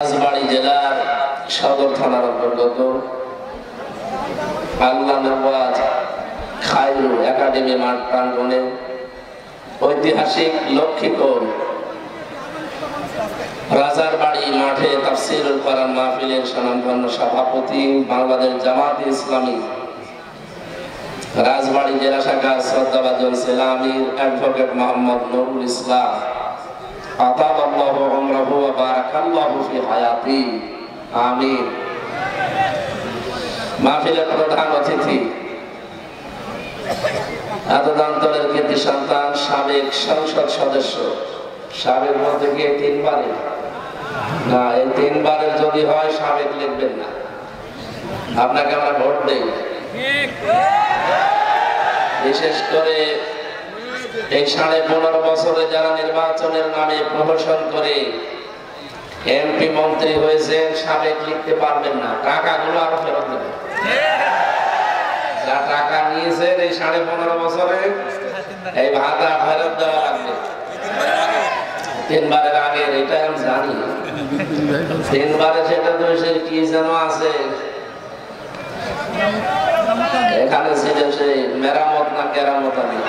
রাজবাড়ী জেলার সদর থানার অন্তর্গত আল্লাহ নওয়াজ খায়রু একাডেমি মাঠ প্রাঙ্গণে ঐতিহাসিক লক্ষ্মীকোণ রাজারবাড়ি মাঠে তাফসীরুল কোরআন মাহফিলের স্বনামধন্য সভাপতি বাংলাদেশ জামাতে ইসলামী রাজবাড়ী জেলা শাখা শ্রদ্ধাভাজন সেলামীর অ্যাডভোকেট মোহাম্মদ নুরুল ইসলাম আতালাল্লাহু উমরাহু ওয়া বারাকাল্লাহু ফি হায়াতি আমিন। মাহফিলের প্রধান অতিথি আদরান্তরের কৃতি সন্তান সাবেক সংসদ সদস্য, সাবেক বলতে গিয়ে তিনবারের না, এই তিনবারের যদি হয় সাবেক লিখবেন না, আপনাকে আমরা ভোট দেই। বিশেষ করে এই 15.5 বছরে যারা নির্বাচনের নামে প্রহসন করে এমপি মন্ত্রী হয়েছেন, সাবেক লিখতে পারবেন না, টাকাগুলো আরো ফেরত দেবেন। যা টাকা নিয়েছেন এই 15.5 বছরে এই ভাতা ফেরত দেওয়া লাগবে। তিনবারের আগে এটা আমি জানি, তিনবারে সেটা তো সে কি যেন আছে এখানে ছিল, সেই মেরামত না কেরামত আমি।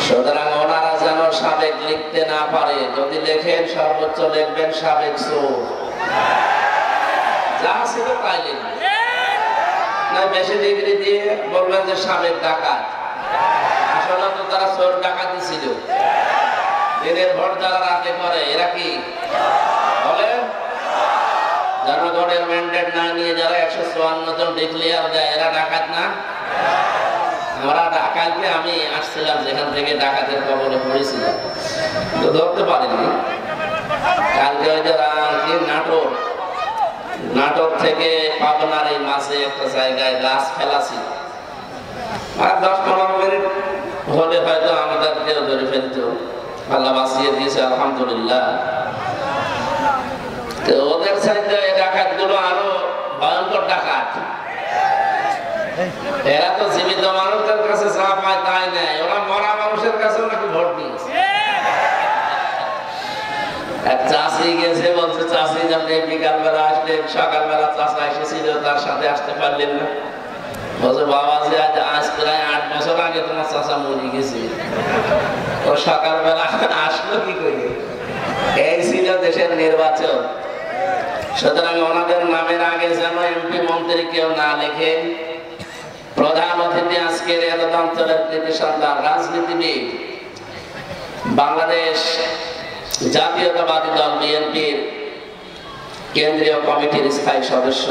সুতরাং ওনারা যেন সাবেক লিখতে না পারে, যদি লেখেন সর্বোচ্চ লিখবেন সাবেক চোর, যা ছিল তাই লিখবেন না, বেশি ডিগ্রি দিয়ে বলবেন যে সাবেক ডাকাত। আসলে তো তারা চোর ডাকাতি ছিল। দিনের ভোট যারা রাতে করে এরা কি বলে? জনগণের ম্যান্ডেট না নিয়ে যারা 154 জন ডিক্লেয়ার দেয় এরা ডাকাত না? আমরা ডাকাতকে আমি আসছিলাম যেখান থেকে ডাকাতের কবলে পড়েছিলাম, তো ধরতে পারিনি। কালকে ওই যে নাটক থেকে পাবনার এই মাঝে একটা জায়গায় গাছ ফেলা ছিল, আর 10-15 মিনিট হলে হয়তো আমাদের কেউ ধরে ফেলতো, আল্লাহ বাঁচিয়ে দিয়েছে আলহামদুলিল্লাহ। তো ওদের সাথে ডাকাত গুলো আরো ভয়ঙ্কর ডাকাত। এরা তো জীবিত মানুষদের কাছে যা পায় তাই নেয়, ওরা মরা মানুষের কাছে নাকি ভোট দিয়েছে। এক চাষি গেছে, বলছে চাষি আপনি বিকালবেলা আসলেন, সকালবেলা চাষা এসেছিল, তার সাথে আসতে পারলেন না। বলছে বাবা যে আজ প্রায় 8 বছর আগে তোমার চাষা মরে গেছে, ও সকালবেলা আসলো কি করে? এই ছিল দেশের নির্বাচন। সুতরাং ওনাদের নামের আগে যেন এমপি মন্ত্রী কেউ না লেখে। প্রধান অতিথি আজকের অঞ্চলের কৃতি সন্তান রাজনীতিবিদ, বাংলাদেশ জাতীয়তাবাদী দল বিএনপির কেন্দ্রীয় কমিটির স্থায়ী সদস্য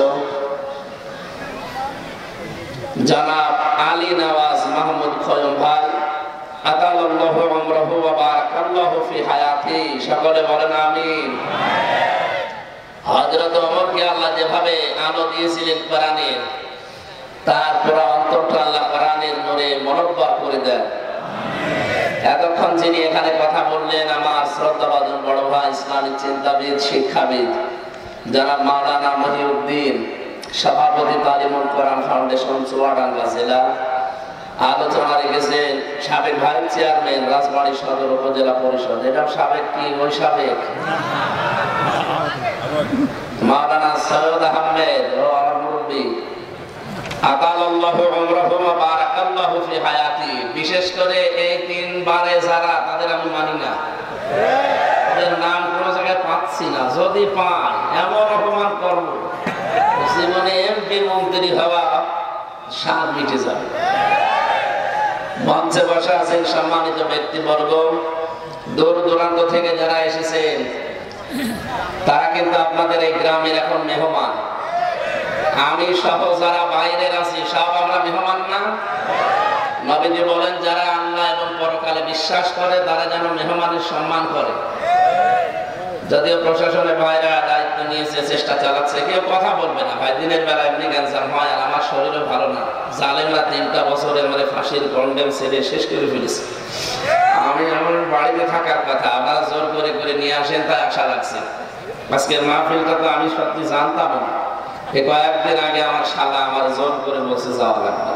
জনাব আলী নওয়াজ মাহমুদ খয়ম ভাই, আতালাল্লাহু উমরাহু ওয়া বারাকাল্লাহু ফি হায়াতি, সকলে বলেন আমিন। হযরত ওমরকে আল্লাহ যেভাবে আলো দিয়েছিলেন কোরআনের, তার পুরো অন্তরটা আল্লাহ কোরআনের নূরে মনোজ্জ্বল করে দেন। এতক্ষণ যিনি এখানে কথা বললেন আমার শ্রদ্ধাভাজন বড় ভাই, ইসলামী চিন্তাবিদ, শিক্ষাবিদ জনাব মাওলানা মহিউদ্দিন, সভাপতি তালিমুল কোরআন ফাউন্ডেশন চুয়াডাঙ্গা জেলা। আলোচনা রেখেছেন সাবেক ভাইস চেয়ারম্যান রাজবাড়ী সদর উপজেলা পরিষদ, এটা সাবেক কি ওই সাবেক মাওলানা সৈয়দ আহমেদ ও আমার মুরব্বী, আতালাল্লাহু উমরাহু ওয়া বারাকাল্লাহু ফি হায়াতি। বিশেষ করে এই 3 বারে যারা, তাদের আমি মানি না, ওদের নাম কোনো জায়গায় পাচ্ছি না, যদি পাই এমন অপমান করব জীবনে এমপি মন্ত্রী হওয়া স্বাদ মিটে যাবে। মঞ্চে বসে আছেন সম্মানিত ব্যক্তিবর্গ, দূর দূরান্ত থেকে যারা এসেছেন, তারা কিন্তু আপনাদের এই গ্রামের এখন মেহমান। আমি সহ যারা বাইরের আছি সব আমরা মেহমান না? নবীজি বলেন যারা আল্লাহ এবং পরকালে বিশ্বাস করে তারা যেন মেহমানের সম্মান করে। যদিও প্রশাসনের ভাইরা দায়িত্ব নিয়েছে, চেষ্টা চালাচ্ছে, কেউ কথা বলবে না ভাই, দিনের বেলা এমনি ক্যান্সার হয় আর আমার শরীরও ভালো না, জালেমরা 3টা বছরে আমার ফাঁসির কন্ডেম ছেড়ে শেষ করে ফেলেছে। আমি আমার বাড়িতে থাকার কথা, আপনারা জোর করে করে নিয়ে আসেন তাই আশা রাখছি। আজকের মাহফিলটা তো আমি সত্যি জানতাম না, কয়েকদিন আগে আমার শালা আমার জোর করে বসে যাওয়া লাগবে।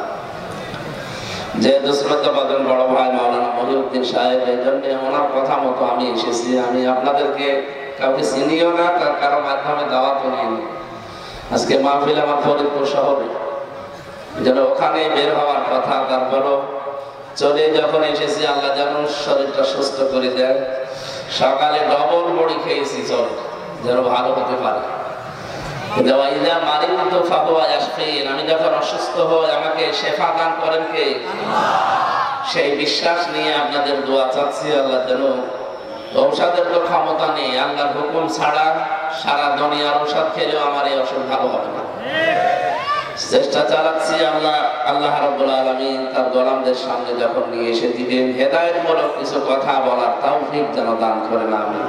যেহেতু শ্রদ্ধাভাজন বড় ভাই মাওলানা মহিউদ্দিন সাহেব, এই জন্য ওনার কথা মতো আমি এসেছি। আমি আপনাদেরকে কাউকে চিনিও না, কারো মাধ্যমে দাওয়াতও নিইনি। আজকে মাহফিল আমার ফরিদপুর শহরে, যেন ওখানে বের হওয়ার কথা, তারপরও চলে যখন এসেছি আল্লাহ যেন শরীরটা সুস্থ করে দেয়। সকালে ডবল বড়ি খেয়েছি, চলে যেন ভালো হতে পারে। আমি যখন অসুস্থ হই আমাকে শেফা দান করেন কে? সেই বিশ্বাস নিয়ে আপনাদের দোয়া চাচ্ছি। আল্লাহ যেন, ঔষধের তো ক্ষমতা নেই, আল্লাহর হুকুম ছাড়া সারা দুনিয়ার ঔষধ খেলেও আমার এই অসুখ ভালো হবে না। চেষ্টা চালাচ্ছি। আল্লাহ রাব্বুল আলামিন তার গোলামদের সামনে যখন নিয়ে এসে দিবেন, হেদায়েতমূলক কিছু কথা বলার তৌফিক যেন দান করেন। আমিন।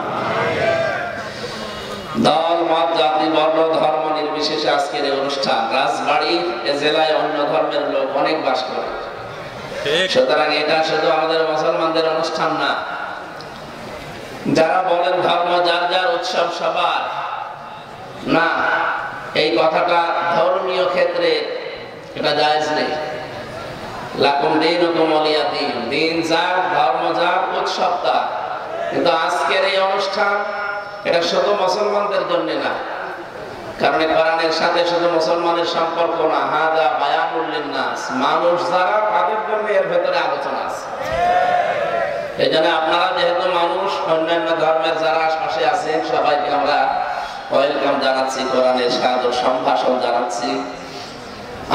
দল মত জাতি বর্ণ ধর্ম নির্বিশেষে আজকের এই অনুষ্ঠান। রাজবাড়ী এ জেলায় অন্য ধর্মের লোক অনেক বাস করে, সুতরাং এটা শুধু আমাদের মুসলমানদের অনুষ্ঠান না। যারা বলেন ধর্ম যার যার, উৎসব সবার, না, এই কথাটা ধর্মীয় ক্ষেত্রে এটা জায়েজ নেই। লাকুম দীনুকুম ওয়ালিয়া দীন, দিন যার, ধর্ম যার, উৎসব তার। কিন্তু আজকের এই অনুষ্ঠান এটা শুধু মুসলমানদের জন্য না, কারণ কোরআনের সাথে শুধু মুসলমানের সম্পর্ক না, হাদা বায়ানুল লিন্নাস, মানুষ যারা তাদের জন্য এর ভেতরে আলোচনা আছে। এই জন্য আপনারা যেহেতু মানুষ, অন্যান্য ধর্মের যারা আশপাশে আছেন সবাইকে আমরা ওয়েলকাম জানাচ্ছি, কোরআনের সাদর সম্ভাষণ জানাচ্ছি।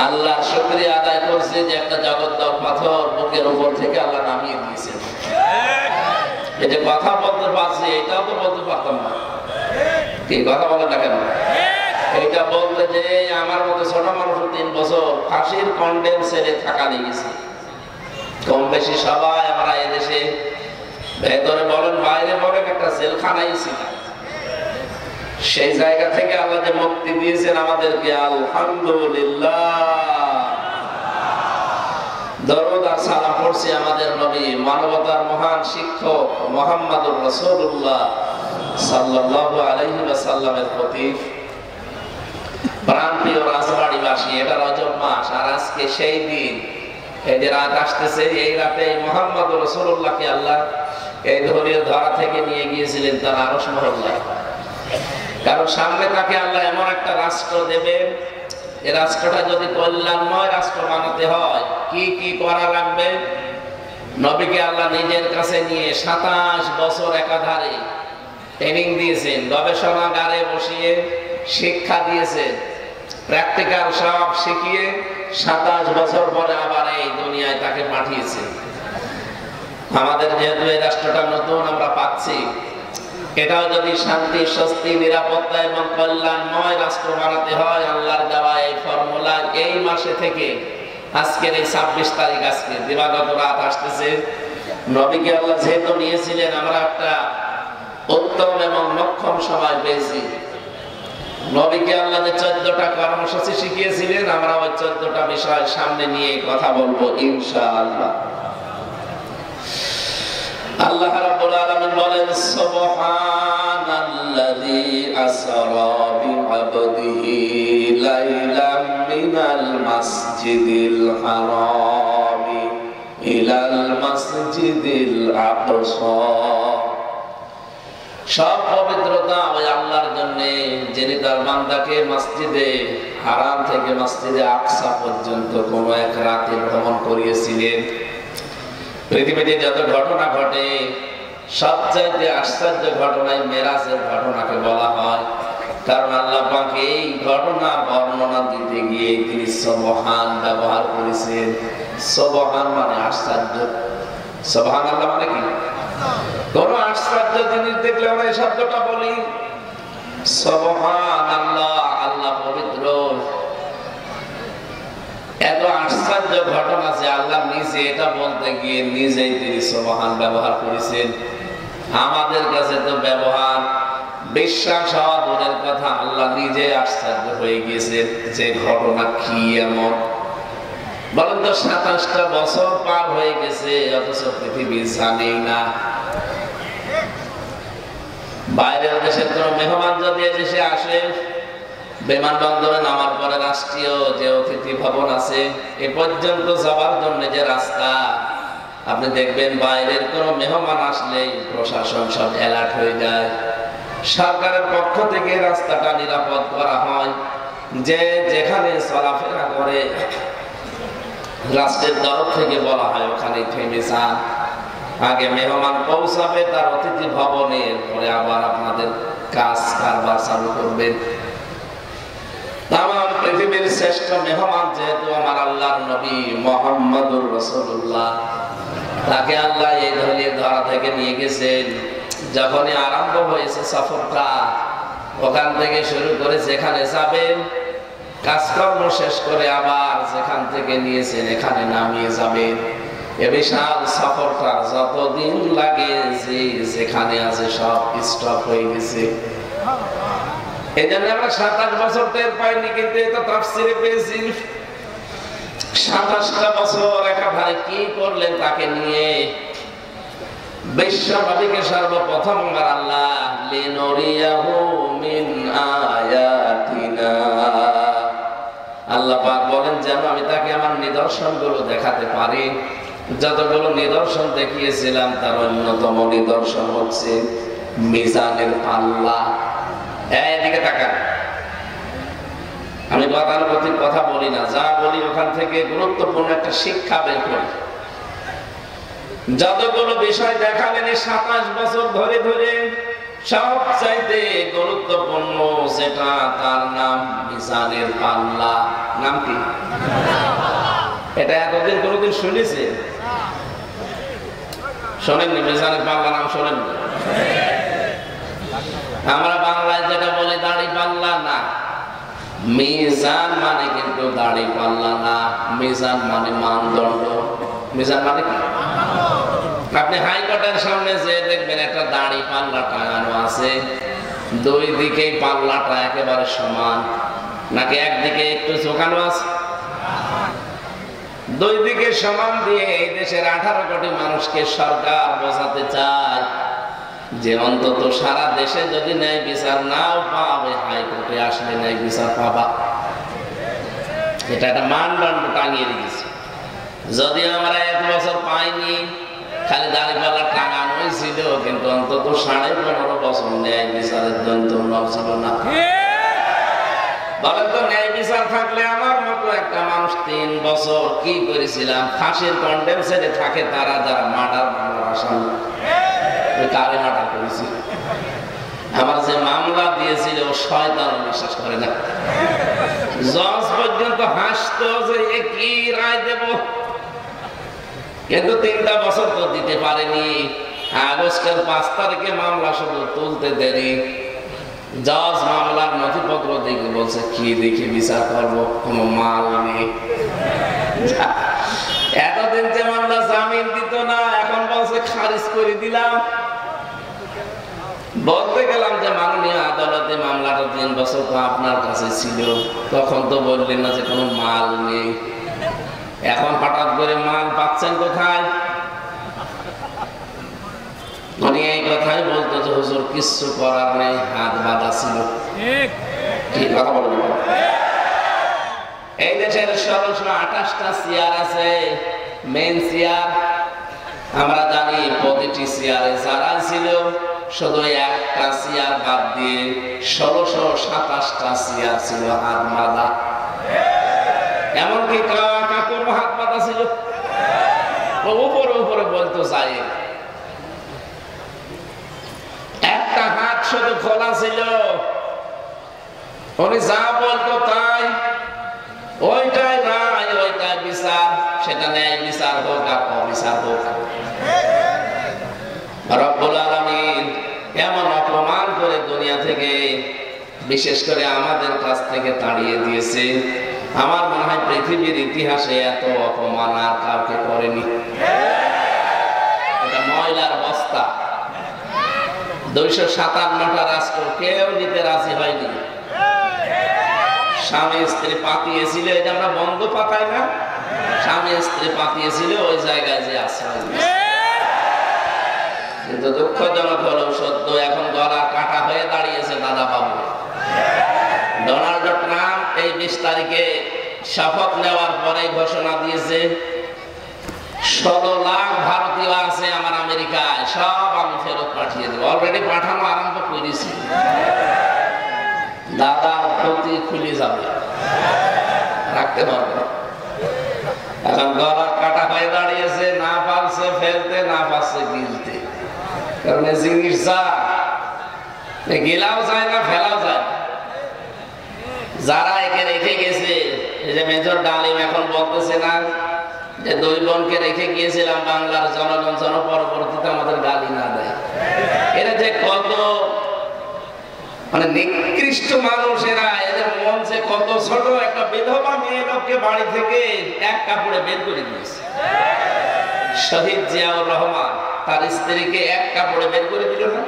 আল্লাহর শুকরিয়া আদায় করছি যে একটা জগদ্দল পাথর বুকের উপর থেকে আল্লাহ নামিয়ে দিয়েছেন। এই যে কথা বলতে পারছি, এটাও তো বলতে পারতাম না। কি কথা বলেন না কেন? এইটা বলতে যে আমার মতো ছোট মানুষ 3 বছর ফাঁসির কন্ডেম ছেড়ে থাকা লেগেছে। কম বেশি সবাই আমরা এদেশে ভেতরে বলেন বাইরে বলেন একটা জেলখানাই ছিল। সেই জায়গা থেকে আল্লাহ যে মুক্তি দিয়েছেন আমাদেরকে, আলহামদুলিল্লাহ। দরুদ আর সালাম পড়ছি আমাদের নবী, মানবতার মহান শিক্ষক মুহাম্মদুর রাসূলুল্লাহ সাল্লাল্লাহু আলাইহি ওয়াসাল্লামের প্রতি। প্রাণপ্রিয় রাজবাড়ীবাসী, এটা রজব মাস, আর আজকে সেই দিন, এই যে রাত আসতেছে, এই রাতে মুহাম্মদুর রাসূলুল্লাহকে আল্লাহ এই ধরনের ধরা থেকে নিয়ে গিয়েছিলেন তার আরশ মহল্লায়। কারণ সামনে তাকে আল্লাহ এমন একটা রাষ্ট্র দেবেন, এই রাষ্ট্রটা যদি কল্যাণময় রাষ্ট্র বানাতে হয় কি কি করা লাগবে, নবীকে আল্লাহ নিজের কাছে নিয়ে 27 বছর একাধারে ট্রেনিং দিয়েছেন, গবেষণাগারে বসিয়ে শিক্ষা দিয়েছেন, প্র্যাকটিক্যাল সব শিখিয়ে 27 বছর পরে আবার এই দুনিয়ায় তাকে পাঠিয়েছে। আমাদের যেহেতু এই রাষ্ট্রটা নতুন আমরা পাচ্ছি, এটাও যদি শান্তি, স্বস্তি, নিরাপত্তা এবং কল্যাণময় রাষ্ট্র বানাতে হয়, আল্লাহর দেওয়া এই ফর্মুলা এই মাসে থেকে, আজকের এই 26 তারিখ, আজকে দিবাগত রাত আসতেছে, নবীকে আল্লাহ যেহেতু নিয়েছিলেন, আমরা একটা উত্তম এবং মক্ষম সময় পেয়েছি। নবীকে আল্লাহ যে 14টা কর্মসূচি শিখিয়েছিলেন, আমরা ওই 14টা বিষয় সামনে নিয়ে কথা বলবো ইনশাআল্লাহ। আল্লাহ রাব্বুল আলামিন বলেন, সুবহানাল্লাযী আসরা বিআবদিহি লাইলাম মিনাল মাসজিদিল হারামি ইলাল মাসজিদিল আকসা। সব পবিত্রতা ওই আল্লাহর জন্য, যিনি তার বান্দাকে মসজিদে হারাম থেকে মসজিদে আকসা পর্যন্ত কোন এক রাতে ভ্রমণ করিয়েছিলেন। পৃথিবীতে যত ঘটনা ঘটে সবচাইতে আশ্চর্য ঘটনায় মেরাজের ঘটনাকে বলা হয়, কারণ আল্লাহ পাক এই ঘটনা বর্ণনা দিতে গিয়ে তিনি সুবহান ব্যবহার করেছেন। সুবহান মানে আশ্চর্য, সুবহানাল্লাহ মানে কি? কোন আশ্চর্য জিনিস দেখলে আমরা এই শব্দটা বলি সুবহানাল্লাহ, আল্লাহ পবিত্র। এত আশ্চর্য ঘটনা যে আল্লাহ নিজে এটা বলতে গিয়ে নিজেই তিনি সুবহান ব্যবহার করেছেন। আমাদের কাছে তো ব্যবহার, বিশ্বাস হওয়া দূরের কথা, আল্লাহ নিজে আশ্চর্য হয়ে গিয়েছেন যে ঘটনা কি এমন। বলেন তো, 27টা বছর পার হয়ে গেছে, অথচ পৃথিবী জানেই না। বাইরের দেশের কোন মেহমান যদি এদেশে আসে, বিমানবন্দরে নামার পরে রাষ্ট্রীয় যে অতিথি ভবন আছে এ পর্যন্ত যাওয়ার জন্য যে রাস্তা, আপনি দেখবেন বাইরের কোনো মেহমান আসলেই প্রশাসন সব অ্যালার্ট হয়ে যায়। সরকারের পক্ষ থেকে রাস্তাটা নিরাপদ করা হয়, যে যেখানে চলাফেরা করে রাষ্ট্রের তরফ থেকে বলা হয় ওখানে থেমে যান। আগে মেহমান পৌঁছাবে তার অতিথি ভবনে, পরে আবার আপনাদের কাজ কারবার চালু করবেন। তাম পৃথিবীর শ্রেষ্ঠ মেহমান যেহেতু আমার আল্লাহর নবী মুহাম্মদুর রাসূলুল্লাহ, তাকে আল্লাহ এই ধরনের ধরা থেকে নিয়ে গেছেন। যখনই আরম্ভ হয়েছে সফরটা, ওখান থেকে শুরু করে যেখানে যাবেন কাজকর্ম শেষ করে আবার যেখান থেকে নিয়েছেন এখানে নামিয়ে যাবেন। এ বিশাল সফরটা যতদিন লাগে যে যেখানে আছে সব স্টপ হয়ে গেছে। এই জন্য আমরা 27 বছর টের পাইনি, কিন্তু এটা তাফসিরে পেয়েছি। 27টা বছর একেবারে কি করলেন তাকে নিয়ে। বিশ্বনবীকে সর্বপ্রথম আল্লাহ লিনুরিয়াহু মিন আয়াতিনা, আল্লাহ পাক বলেন যেন আমি তাকে আমার নিদর্শনগুলো দেখাতে পারি। যতগুলো নিদর্শন দেখিয়েছিলাম তার অন্যতম নিদর্শন হচ্ছে মিজানের পাল্লা। এইদিকে তাকান, আমি গতানুগতিক কথা বলি না, যা বলি ওখান থেকে গুরুত্বপূর্ণ একটা শিক্ষা বের করি। যতগুলো বিষয় দেখালেন 27 বছর ধরে ধরে সবচাইতে গুরুত্বপূর্ণ যেটা তার নাম মিজানের পাল্লা। নাম কি? এটা এতদিন কোনদিন শুনেছে? শোনেননি? মিজানের পাল্লা নাম শোনেননি? আমরা বাংলায় যেটা বলি দাড়ি পাল্লা, না, মিজান মানে কিন্তু দাড়ি পাল্লা না। মিজান মানে মানদণ্ড। মিজান মানে কি? আপনি হাইকোর্টের সামনে যে দেখবেন একটা দাড়ি পাল্লা টাঙানো আছে, দুই দিকেই পাল্লাটা একেবারে সমান, নাকি একদিকে একটু ঝোঁকানো আছে? দুই দিকে সমান দিয়ে এই দেশের 18 কোটি মানুষকে সরকার বোঝাতে চায় যে অন্তত সারা দেশে যদি ন্যায় বিচার নাও পাবে, হাইকোর্টে আসলে ন্যায় বিচার পাবা। এটা একটা মানদণ্ড টাঙিয়ে রেখেছে। যদি আমরা 1 বছর পাইনি, খালি দাঁড়িপাল্লা টাঙানোই ছিল, কিন্তু অন্তত 15.5 বছর ন্যায় বিচারের দন্তন্য ছিল না। বলেন তো, ন্যায় বিচার থাকলে আমার মতো একটা মানুষ 3 বছর কি করেছিলাম, ফাঁসির কন্ডেম সেটে থাকে তারা যারা মার্ডার মামলার আসামি, কারে মার্ডার করেছি। আমার যে মামলা দিয়েছিল ও শয়তান বিশ্বাস করে না। জজ পর্যন্ত হাসতো যে এ কি রায় দেব, কিন্তু 3টা বছর তো দিতে পারেনি। আগস্টের 5 তারিখে মামলা শুধু তুলতে দেরি। জজ মামলার নথিপত্র দেখে বলছে কি দেখে বিচার করবো, কোনো মাল নেই। এতদিন যে মামলা জামিন দিত না, এখন বলছে খারিজ করে দিলাম। বলতে গেলাম যে মাননীয় আদালতে মামলাটা 3 বছর তো আপনার কাছে ছিল, তখন তো বললেন না যে কোনো মাল নেই। এখন হঠাৎ করে মাল পাচ্ছেন কোথায়? উনি এই কথাই বলতো যে হুজুর কিচ্ছু করার নেই, হাত বাঁধা ছিল। কি কথা বলবো? এই দেশের 1628টা চেয়ার আছে, মেন চেয়ার। আমরা জানি প্রতিটি চেয়ারে যারা ছিল শুধু একটা চেয়ার বাদ দিয়ে 1627টা চেয়ার ছিল হাত বাঁধা। এমনকি কাকুর হাত বাঁধা ছিল। উপরে উপরে বলতো যাই, একটা হাত শুধু খোলা ছিল। উনি যা বলতো তাই, ওইটাই রায়, ওইটাই বিচার। সেটা ন্যায় বিচার হোক আর অবিচার হোক। রব্বুল আলামিন এমন অপমান করে দুনিয়া থেকে, বিশেষ করে আমাদের কাছ থেকে তাড়িয়ে দিয়েছে। আমার মনে হয় পৃথিবীর ইতিহাসে এত অপমান আর কাউকে করেনি। এটা ময়লার বস্তা। 257টা রাষ্ট্র কেউ নিতে রাজি হয়নি। স্বামী স্ত্রী পাতিয়েছিল, এটা আমরা বন্ধ পাতাই না, স্বামী স্ত্রী পাতিয়েছিল ওই জায়গায় যে আশ্রয় দিয়েছে। কিন্তু দুঃখজনক হলেও সত্য, এখন গলা কাটা হয়ে দাঁড়িয়েছে দাদা বাবু। ডোনাল্ড 20 তারিখে শপথ নেওয়ার পরে ঘোষণা দিয়েছে 16 লাখ ভারতীয় আছে আমার আমেরিকায়, সব আমি ফেরত পাঠিয়ে দেবো। অলরেডি পাঠানো আরম্ভ করেছি। দাদার ক্ষতি খুলে যাবে, রাখতে পারবে না। এখন গলা কাটা হয়ে দাঁড়িয়েছে, না পারছে ফেলতে, না পারছে গিলতে। কারণ এই জিনিস যা গিলাও যায় না, ফেলাও যায় না। যারা একে রেখে গেছে, এই যে মেজর ডালিম এখন বলতেছে না যে 2 বোনকে রেখে গিয়েছিলাম বাংলার জনগণ যেন পরবর্তীতে আমাদের গালি না দেয়। এরা যে কত মানে নিকৃষ্ট মানুষেরা, এদের মন যে কত ছোট। একটা বিধবা মেয়ে লোককে বাড়ি থেকে এক কাপড়ে বের করে দিয়েছে। শহীদ জিয়াউর রহমান তার স্ত্রীকে এক কাপড়ে বের করে দিল না।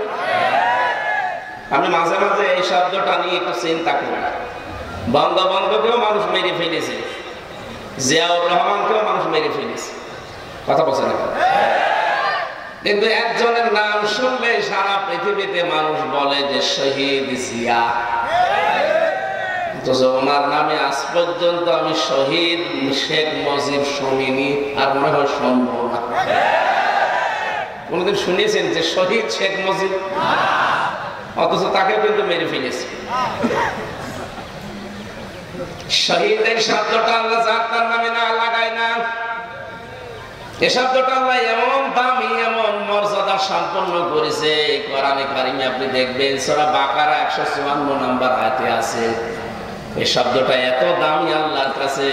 আমি মাঝে মাঝে এই শব্দটা নিয়ে একটু চিন্তা করি। বঙ্গবন্ধুকেও মানুষ মেরে ফেলেছে, জিয়াউর রহমানকেও মানুষ মেরে ফেলেছে, কথা বলছে না। কিন্তু একজনের নাম শুনলে সারা পৃথিবীতে মানুষ বলে যে শহীদ জিয়া। ওনার নামে আজ পর্যন্ত আমি শহীদ শেখ মুজিব শুনিনি, আর মনে হয় সম্ভব না। কোনদিন শুনেছেন যে শহীদ শেখ মুজিব? অথচ তাকে কিন্তু মেরে ফেলেছে। শহীদের শব্দটা আল্লাহ তার নামে না লাগায় না। এই শব্দটা আল্লাহ এমন দামি, এমন মর্যাদা সম্পন্ন করেছে। কোরআনে কারিমে আপনি দেখবেন সূরা বাকারা 154 নম্বর আয়াতে আছে। এই শব্দটা এত দামি আল্লাহর কাছে,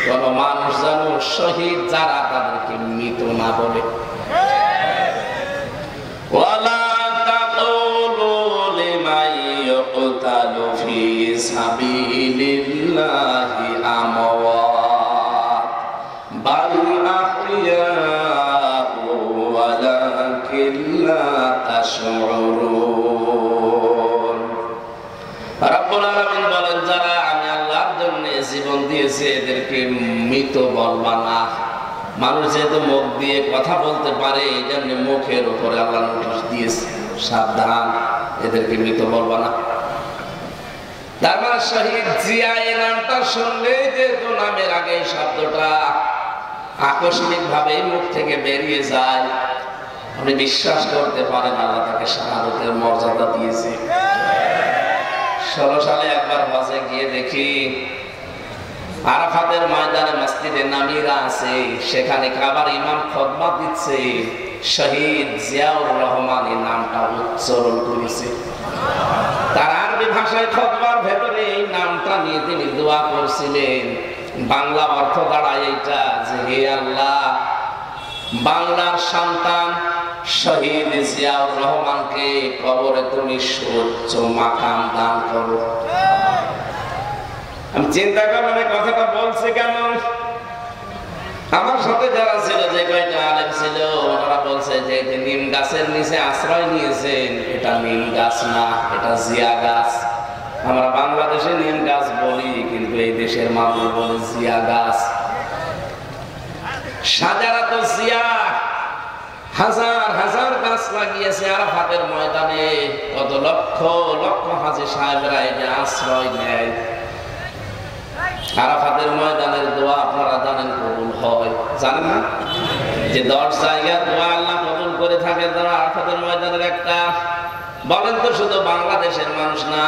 কোন মানুষ যেন শহীদ যারা তাদেরকে মৃত না বলে। ওয়ালা তাকুলু লিমান ইয়ুকতালু ফি সাবিলিল্লাহি আমওয়াত বাল আহইয়াউ ওয়ালাকিন লা তাশউরুন। রব্বুল আলামিন বলেন, যারা আমি আল্লাহর জন্য জীবন দিয়েছি এদেরকে মৃত বলবা না। মানুষ যেহেতু মুখ দিয়ে কথা বলতে পারে, এই জন্য মুখের উপরে আল্লাহ নোটিশ দিয়েছে, সাবধান, এদেরকে মৃত বলবা না। তার মানে শহীদ জিয়া এই নামটা শুনলে, যেহেতু নামের আগে এই শব্দটা আকস্মিক ভাবে মুখ থেকে বেরিয়ে যায়, আপনি বিশ্বাস করতে পারেন আল্লাহ তাকে শাহাদাতের মর্যাদা দিয়েছে। 16 সালে একবার হজে গিয়ে দেখি আরাফাতের ময়দানে মসজিদে নামিরা আছে, সেখানে কাবার ইমাম খুতবা দিচ্ছে, শহীদ জিয়াউর রহমান এই নামটা উচ্চারণ করেছে। তার আরবি ভাষায় খুতবার ভেতরে এই নামটা নিয়ে তিনি দোয়া করছিলেন। বাংলা অর্থ দাঁড়ায় এইটা যে, হে আল্লাহ, বাংলার সন্তান শহীদ জিয়াউর রহমানকে কবরে তুমি সুউচ্চ মাকাম দান করো। আমি চিন্তা করলাম এই কথাটা বলছে কেন। আমার সাথে যারা ছিল, যে কয়টা আলেম ছিল, ওনারা বলছে যে নিম গাছের নিচে আশ্রয় নিয়েছেন, এটা নিম গাছ না, এটা জিয়া গাছ। আমরা বাংলাদেশে নিম গাছ বলি, কিন্তু এই দেশের মানুষ বলে জিয়া গাছ। সাজারাত জিয়া, হাজার হাজার গাছ লাগিয়েছে আরাফাতের ময়দানে। কত লক্ষ লক্ষ হাজী সাহেবরা এই যে আশ্রয় নেয়। আরাফাতের ময়দানের দোয়া আপনারা জানেন কবুল হয়, জানেন না? যে 10 জায়গার দোয়া আল্লাহ কবুল করে থাকে, তারা আরাফাতের ময়দানের একটা। বলেন তো, শুধু বাংলাদেশের মানুষ না,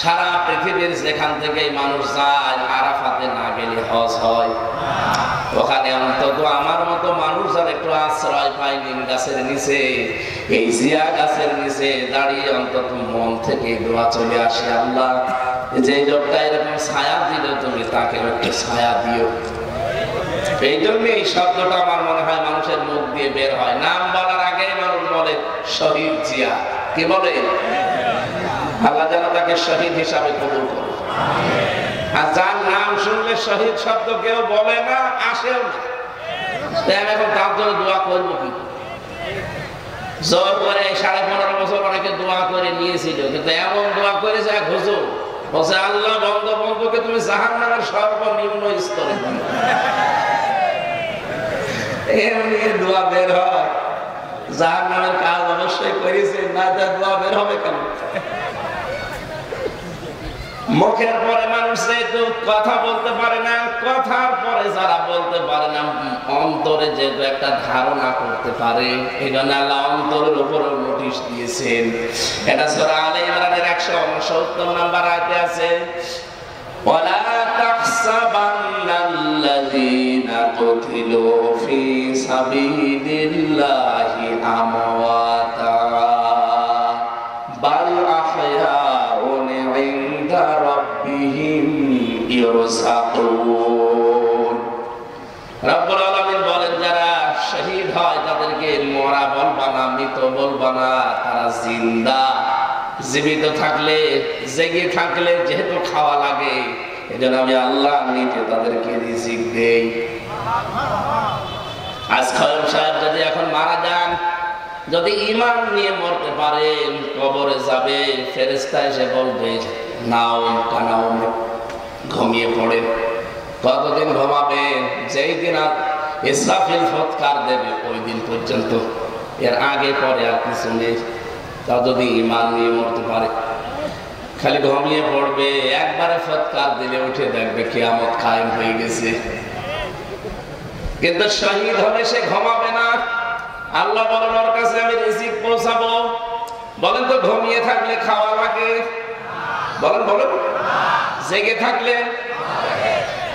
সারা পৃথিবীর যেখান থেকে মানুষ যায়, আরাফাতে না গেলে হজ হয়। ওখানে অন্তত আমার মতো মানুষ আর একটু আশ্রয় পায় নিম গাছের নিচে, এই জিয়া গাছের নিচে দাঁড়িয়ে অন্তত মন থেকে দোয়া চলে আসে, আল্লাহ যে লোকটা এরকম ছায়া দিল, তুমি তাকে একটু ছায়া দিও। এই জন্য এই শব্দটা আমার মনে হয় মানুষের মুখ দিয়ে বের হয়। নাম বলার আগে মানুষ বলে শহীদ জিয়া। কি বলে? আল্লাহ যেন তাকে শহীদ হিসাবে কবুল করে। আর যার নাম শুনলে শহীদ শব্দ কেউ বলে না, আসেও না, আমি এখন তার জন্য দোয়া করবো কি? জোর করে 15.5 বছর অনেকে দোয়া করে নিয়েছিল, কিন্তু এমন দোয়া করেছে এক হুজুর বলছে, আল্লাহ বঙ্গবন্ধুকে তুমি জাহান্নামের সর্বনিম্ন স্তরে এমনি দোয়া বের হয়। জাহান্নামের কাজ অবশ্যই করেছে, না তার দোয়া বের হবে কেন? মুখের পরে মানুষ যেহেতু কথা বলতে পারে না, কথার পরে যারা বলতে পারে না, অন্তরে যেহেতু একটা ধারণা করতে পারে, এই জন্য আল্লাহ অন্তরের উপরে নোটিশ দিয়েছেন। এটা সূরা আলে ইমরানের 169 নম্বর আয়াতে আছে, ওয়ালা তাহসাবান্নাল্লাযীনা কুতিলু ফী সাবিলিল্লাহি আমওয়াতা বাল আহয়াউন ইনদা রাব্বিহিম ইরযাকুন। রব্বুল আলামিন বলেন, যারা শহীদ হয় তাদেরকে মরা বলবা না, মৃত বলবা না, তারা জিন্দা। জীবিত থাকলে, জেগে থাকলে যেহেতু খাওয়া লাগে, এজন্য আমি আল্লাহ নিতে তাদেরকে রিজিক দেই। আজ খয়ম সাহেব যদি এখন মারা যান, যদি ঈমান নিয়ে মরতে পারেন, কবরে যাবে, ফেরেশতা এসে বলবে নাওম কানাওম, ঘুমিয়ে পড়েন। কতদিন ঘুমাবেন? যেই দিন ইসরাফিল ফৎকার দেবে ওই দিন পর্যন্ত, এর আগে পরে আর কিছু নেই। তা যদি ঈমান নিয়ে মরতে পারে, খালি ঘুমিয়ে পড়বে, একবারে ফৎকার দিলে উঠে দেখবে কিয়ামত কায়েম হয়ে গেছে। কিন্তু শহীদ হলে সে ঘুমাবে না। আল্লাহ বলেন, ওর কাছে আমি রিজিক পৌঁছাবো। বলেন তো, ঘুমিয়ে থাকলে খাওয়া লাগে? বলেন বলেন। জেগে থাকলে?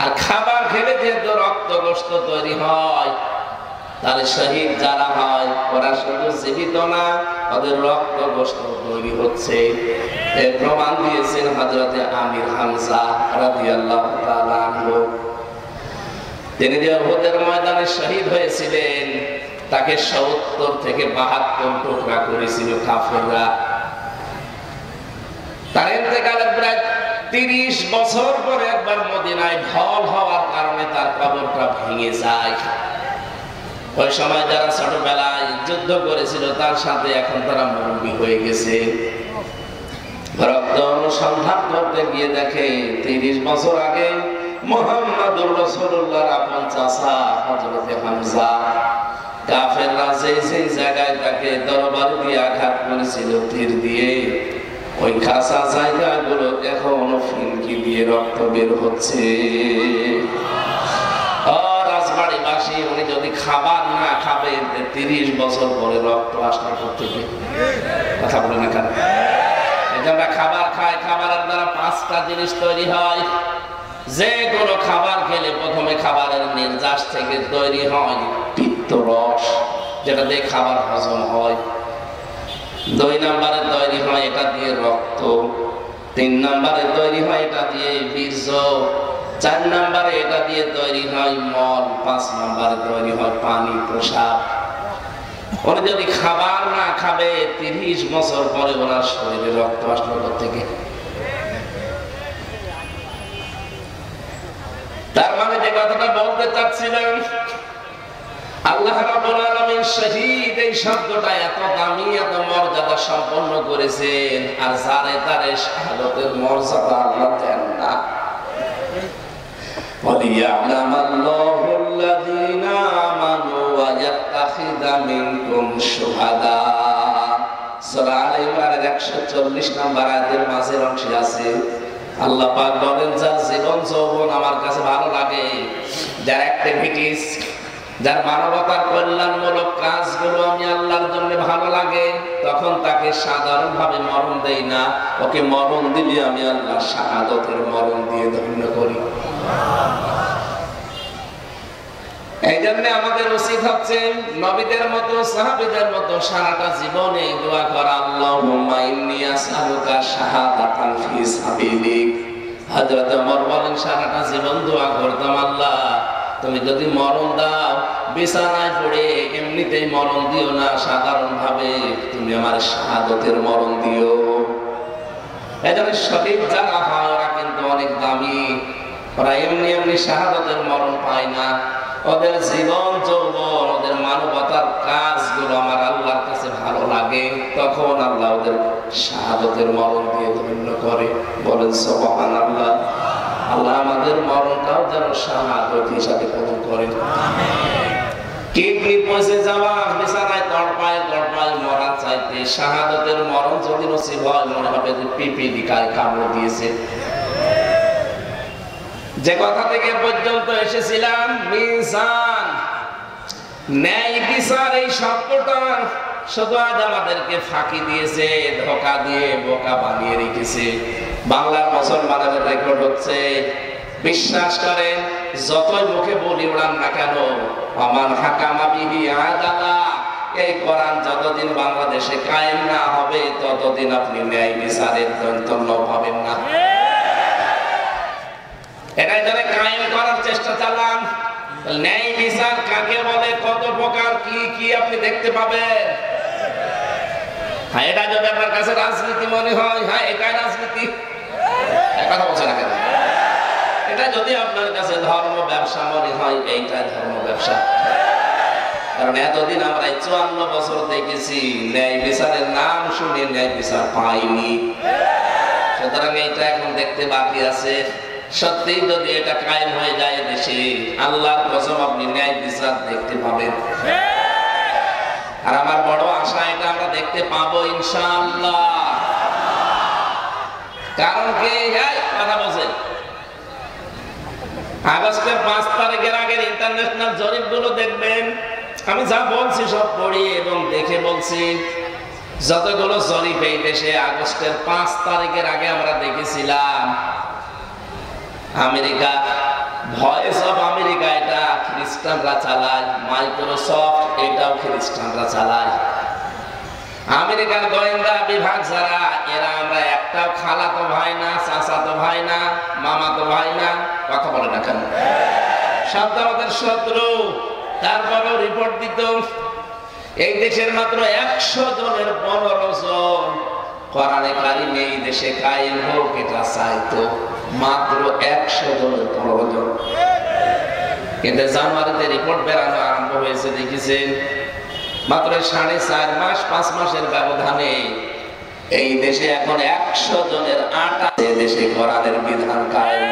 আর খাবার খেলে যেহেতু রক্ত গোশত তৈরি হয়, তাহলে শহীদ যারা হয় ওরা শুধু জীবিত না, ওদের রক্ত গোশত তৈরি হচ্ছে। এর প্রমাণ দিয়েছেন হযরতে আমির হামজা রাদিয়াল্লাহু তাআলা আনহু। তিনি যে উহুদের ময়দানে শহীদ হয়েছিলেন, তাকে 70 থেকে 72 টুকরা করেছিল কাফেররা। তার ইন্তেকালের প্রায় 30 বছর পরে একবার মদিনায় ঢল হওয়ার কারণে তার কবরটা ভেঙে যায়। ওই সময় যারা ছোটবেলায় যুদ্ধ করেছিল তার সাথে এখন তারা মুরব্বী হয়ে গেছে। রক্ত অনুসন্ধান করতে গিয়ে দেখে 30 বছর আগে মুহাম্মদুর রাসূলুল্লাহর আপন চাচা হযরতে হামজা কাফেররা যেই জায়গায় তাকে তরবারি দিয়ে আঘাত করেছিল তীর দিয়ে, ওই কাঁচা জায়গাগুলো এখনো ফিনকি দিয়ে রক্ত বের হচ্ছে। রাজবাড়িবাসী উনি যদি খাবার না খাবে, 30 বছর পরে রক্ত আসতে করতে কথা বলে না কেন? আমরা খাবার খাই, খাবারের দ্বারা 5টা জিনিস তৈরি হয়। যে কোনো খাবার খেলে প্রথমে খাবারের নির্যাস থেকে তৈরি হয় পিত্ত রস, যেটা দিয়ে খাবার হজম হয়। 2 নম্বরে তৈরি হয় এটা দিয়ে রক্ত। 3 নম্বরে তৈরি হয় এটা দিয়ে বীর্য। 4 নম্বরে এটা দিয়ে তৈরি হয় মল। 5 নম্বরে তৈরি হয় পানি, প্রসাব। উনি যদি খাবার না খাবে, 30 বছর পরে ওনার শরীরে রক্ত আসলো থেকে। তার মানে যে কথাটা বলতে চাচ্ছিলাম, আল্লাহ রাব্বুল আলামিন শহীদ এই শব্দটা এত দামি, এত মর্যাদা সম্পন্ন করেছেন, আর যারে তারে শাহাদাতের মর্যাদা আল্লাহ দেন না। ওয়ালিয়া'লামাল্লাহু আল্লাযীনা আমানু ওয়া ইয়াত্তাখিযা মিনকুম শুহাদা। সূরা আলে ইমরানের 140 নম্বর আয়াতের মাঝের অংশে আছে, আল্লাহ পাক বলেন, যার জীবন যৌবন আমার কাছে ভালো লাগে, যার অ্যাক্টিভিটিস, যার মানবতার কল্যাণমূলক কাজগুলো আমি আল্লাহর জন্য ভালো লাগে, তখন তাকে সাধারণভাবে মরণ দেই না, ওকে মরণ দিলে আমি আল্লাহ শাহাদাতের মরণ দিয়ে ধন্য করি। এই জন্য আমাদের উচিত হচ্ছে নবীদের মতো, সাহাবীদের মতো সারাটা জীবনে দোয়া করা, আল্লাহুম্মা ইন্নী আসআলুকা শাহাদাতান ফি সাবিলিক। হযরত ওমর বলেন, সারাটা জীবন দোয়া করতাম, আল্লাহ তুমি যদি মরণ দাও, বিছানায় পড়ে এমনিতেই মরণ দিও না, সাধারণ ভাবে তুমি আমার শাহাদাতের মরণ দিও। এজন্য শহীদ যারা হয় ওরা কিন্তু অনেক দামি, ওরা এমনি এমনি শাহাদাতের মরণ পায় না। ওদের জীবন যৌবন, ওদের মানবতার কাজগুলো আমার আল্লাহর কাছে ভালো লাগে, তখন আল্লাহ ওদের শাহাদাতের মরণ দিয়ে ধন্য করে। বলেন সুবহানাল্লাহ। আল্লাহ আমাদের মরণটাও যেন শাহাদাত হিসাবে কবুল করেন। কিডনি পচে যাওয়া, বিছানায় তড়পায় তড়পায় মরার চাইতে শাহাদাতের মরণ যদি নসিব হয়, মনে হবে যে পিপিলিকায় কামড় দিয়েছে। যে কথা থেকে পর্যন্ত এসেছিলাম, মিজান, ন্যায় বিচার, এই শব্দটা শুধু আজ আমাদেরকে ফাঁকি দিয়েছে, ধোঁকা দিয়ে বোকা বানিয়ে রেখেছে। বাংলার মুসলমানের রেকর্ড হচ্ছে, বিশ্বাস করেন যতই মুখে বলি উড়ান না কেন, আমান হাকামা বিহি আদালা, এই কোরআন যতদিন বাংলাদেশে কায়েম না হবে ততদিন আপনি ন্যায় বিচারের দন্তন্য পাবেন না। এটাই ধরে কায়েম করার চেষ্টা চালান। ন্যায় বিচার কাকে বলে, কত প্রকার, কি কি আপনি দেখতে পাবেন। হ্যাঁ, এটা যদি আপনার কাছে রাজনীতি মনে হয়, হ্যাঁ এটাই রাজনীতি, কথা বলছে না কেন? এটা যদি আপনার কাছে ধর্ম ব্যবসা মনে হয়, এইটাই ধর্ম ব্যবসা। কারণ এতদিন আমরা 54 বছর দেখেছি ন্যায় বিচারের নাম শুনে ন্যায় বিচার পাইনি। সুতরাং এইটা এখন দেখতে বাকি আছে। সত্যি যদি এটা কায়েম হয়ে যায় দেশে, আল্লাহর কসম আপনি ন্যায় বিচার দেখতে পাবেন। আর আমার বড় আশা, এটা আমরা দেখতে পাবো ইনশাআল্লাহ। কারণ কি, কথা বলছেন, আগস্টের 5 তারিখের আগের ইন্টারন্যাশনাল জরিপ গুলো দেখবেন। আমি যা বলছি সব পড়ি এবং দেখে বলছি। যতগুলো জরিপ এই দেশে আগস্টের 5 তারিখের আগে আমরা দেখেছিলাম, আমেরিকা, ভয়েস অফ আমেরিকা, এটা খ্রিস্টানরা চালায়। মাইক্রোসফট, এটাও খ্রিস্টানরা চালায়। আমেরিকার গোয়েন্দা বিভাগ যারা, এরা আমরা একটাও খালাতো ভাই না, চাচাতো ভাই না, মামাতো ভাই না, কথা বলে না কেন? সব আমাদের শত্রু। তারপরেও রিপোর্ট দিত, এই দেশের মাত্র 100 জনের 15 জন কোরআনে কারিমে এই দেশে কায়েম হোক এটা চাইতো। মাত্র 100 জনের 15 জন। কিন্তু জানুয়ারিতে রিপোর্ট বেরানো আরম্ভ হয়েছে, দেখেছেন মাত্র 4.5 মাস 5 মাসের ব্যবধানে এই দেশে এখন 100 জনের 8 দেশে কোরআনের বিধান কায়েম।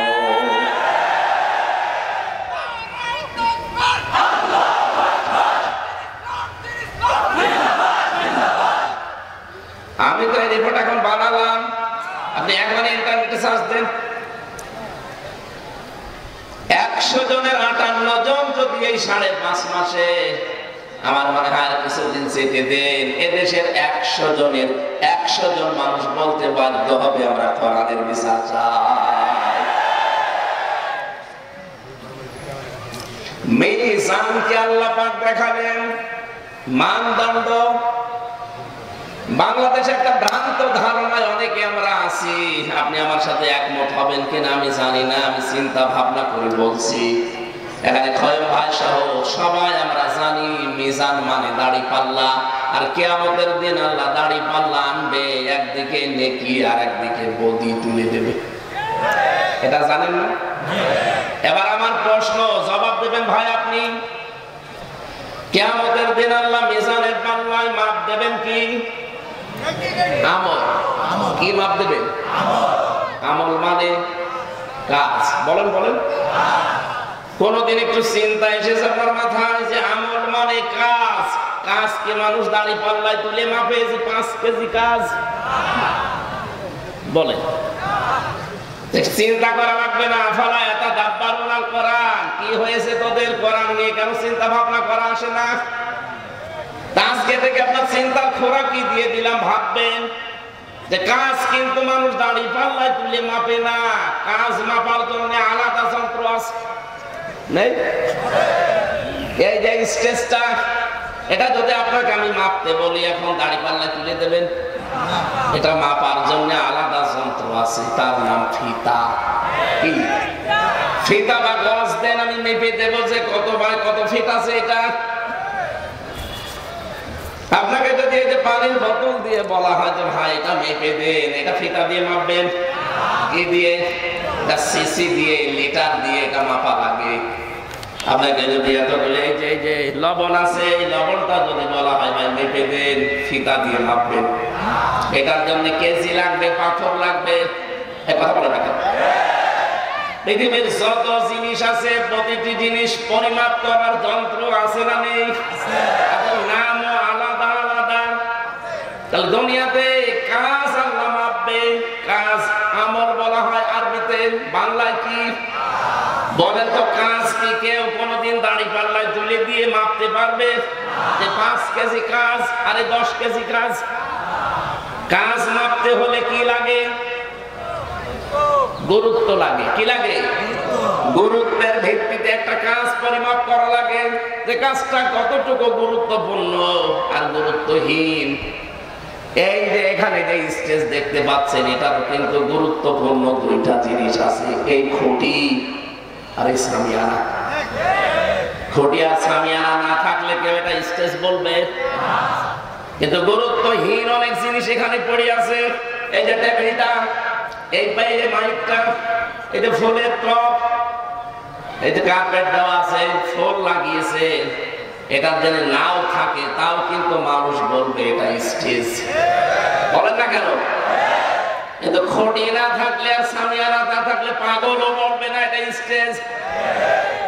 আমি তো এই রিপোর্ট এখন বানালাম, আপনি একবারে ইন্টারনেটে সার্চ দেন। 100 জনের 58 জন যদি এই 5.5 মাসে, আমার মনে হয় কিছুদিন যেতে দেন, এদেশের 100 জনের 100 জন মানুষ বলতে বাধ্য হবে আমরা কোরআনের বিচার চাই। মিজানকে আল্লাহ পাক দেখালেন মানদণ্ড। বাংলাদেশে একটা ভ্রান্ত ধারণায় অনেকে আমরা আছি, আপনি আমার সাথে একমত হবেন কিনা আমি জানি না, আমি চিন্তা ভাবনা করে বলছি। এখানে খয়ম ভাই সহ সবাই আমরা জানি মিজান মানে দাড়ি পাল্লা, আর কিয়ামতের দিন আল্লাহ দাড়ি পাল্লা আনবে, একদিকে নেকি আর একদিকে বদি তুলে দেবে। এটা জানেন না? এবার আমার প্রশ্ন, জবাব দেবেন ভাই আপনি। কিয়ামতের দিন আল্লাহ মিজানের পাল্লায় মাপ দেবেন কি? আমল। কি মাপ দেবেন? আমল মানে কাজ। বলেন বলেন, কোনদিন একটু চিন্তা এসেছে আপনার মাথায় যে আমল মানে কাজ? কাজ কি মানুষ দাড়ি পাল্লায় তুলে মাপে যে 5 কেজি কাজ? বলেন, চিন্তা করা লাগবে না। আফালা ইয়াতাদাব্বারুনাল কোরআন, কি হয়েছে তোদের কোরআন নিয়ে কেন চিন্তা ভাবনা করা আসে না? আজকে থেকে আপনার চিন্তার খোরাকি দিয়ে দিলাম, ভাববেন যে কাজ কিন্তু মানুষ দাড়ি পাল্লায় তুলে মাপে না, কাজ মাপার জন্য আলাদা যন্ত্র আছে। নেই? এই যে স্টেজটা, এটা যদি আপনাকে আমি মাপতে বলি এখন দাড়ি পাল্লায় তুলে দেবেন? এটা মাপার জন্য আলাদা যন্ত্র আছে, তার নাম ফিতা। কি ফিতা বা গজ দেন, আমি মেপে দেবো যে কত বাই কত ফিট আছে। এটা আপনাকে যদি এই যে পানির বোতল দিয়ে বলা হয় যে ভাই এটা মেপে দেন, এটা ফিতা দিয়ে মাপবেন? কি দিয়ে? সিসি দিয়ে, লিটার দিয়ে এটা মাপা লাগে। আপনাকে যদি এতগুলো এই যে লবণ আছে, এই লবণটা যদি বলা হয় ভাই মেপে দেন, ফিতা দিয়ে মাপবেন, এটার জন্য কেজি লাগবে, পাথর লাগবে, কথা বলে রাখেন। পৃথিবীর যত জিনিস আছে প্রতিটি জিনিস পরিমাপ করার যন্ত্র আছে না নেই? নামও আলাদা আলাদা। তাহলে দুনিয়াতে কাজ আল্লাহ মাপবে, কাজ আমল বলা হয় আরবিতে। বাংলায় কি বলেন তো? কাজ কি কেউ কোনদিন দাড়ি পাল্লায় তুলে দিয়ে মাপতে পারবে যে 5 কেজি কাজ আরে 10 কেজি কাজ? কাজ মাপতে হলে কি লাগে? গুরুত্ব লাগে। কি লাগে? গুরুত্বের ভিত্তিতে একটা কাজ পরিমাপ করা লাগে যে কাজটা কতটুকু গুরুত্বপূর্ণ আর গুরুত্বহীন। এই যে এখানে যে স্টেজ দেখতে পাচ্ছেন, এটারও কিন্তু গুরুত্বপূর্ণ দুইটা জিনিস আছে, এই খুঁটি আর এই সামিয়ানা। খুঁটি আর সামিয়ানা না থাকলে কেউ এটা স্টেজ বলবে? কিন্তু গুরুত্বহীন অনেক জিনিস এখানে পড়ে আছে। এই যে টেবিলটা, এই বাইরে মাইকটা, এই যে ফুলের টপ, এই যে কার্পেট দেওয়া আছে, ফুল লাগিয়েছে, এটা যদি নাও থাকে তাও কিন্তু মানুষ বলবে এটা স্টেজ। বলেন না কেন? কিন্তু খুঁটি না থাকলে আর সামিয়ানা না থাকলে পাগলও বলবে না এটা স্টেজ।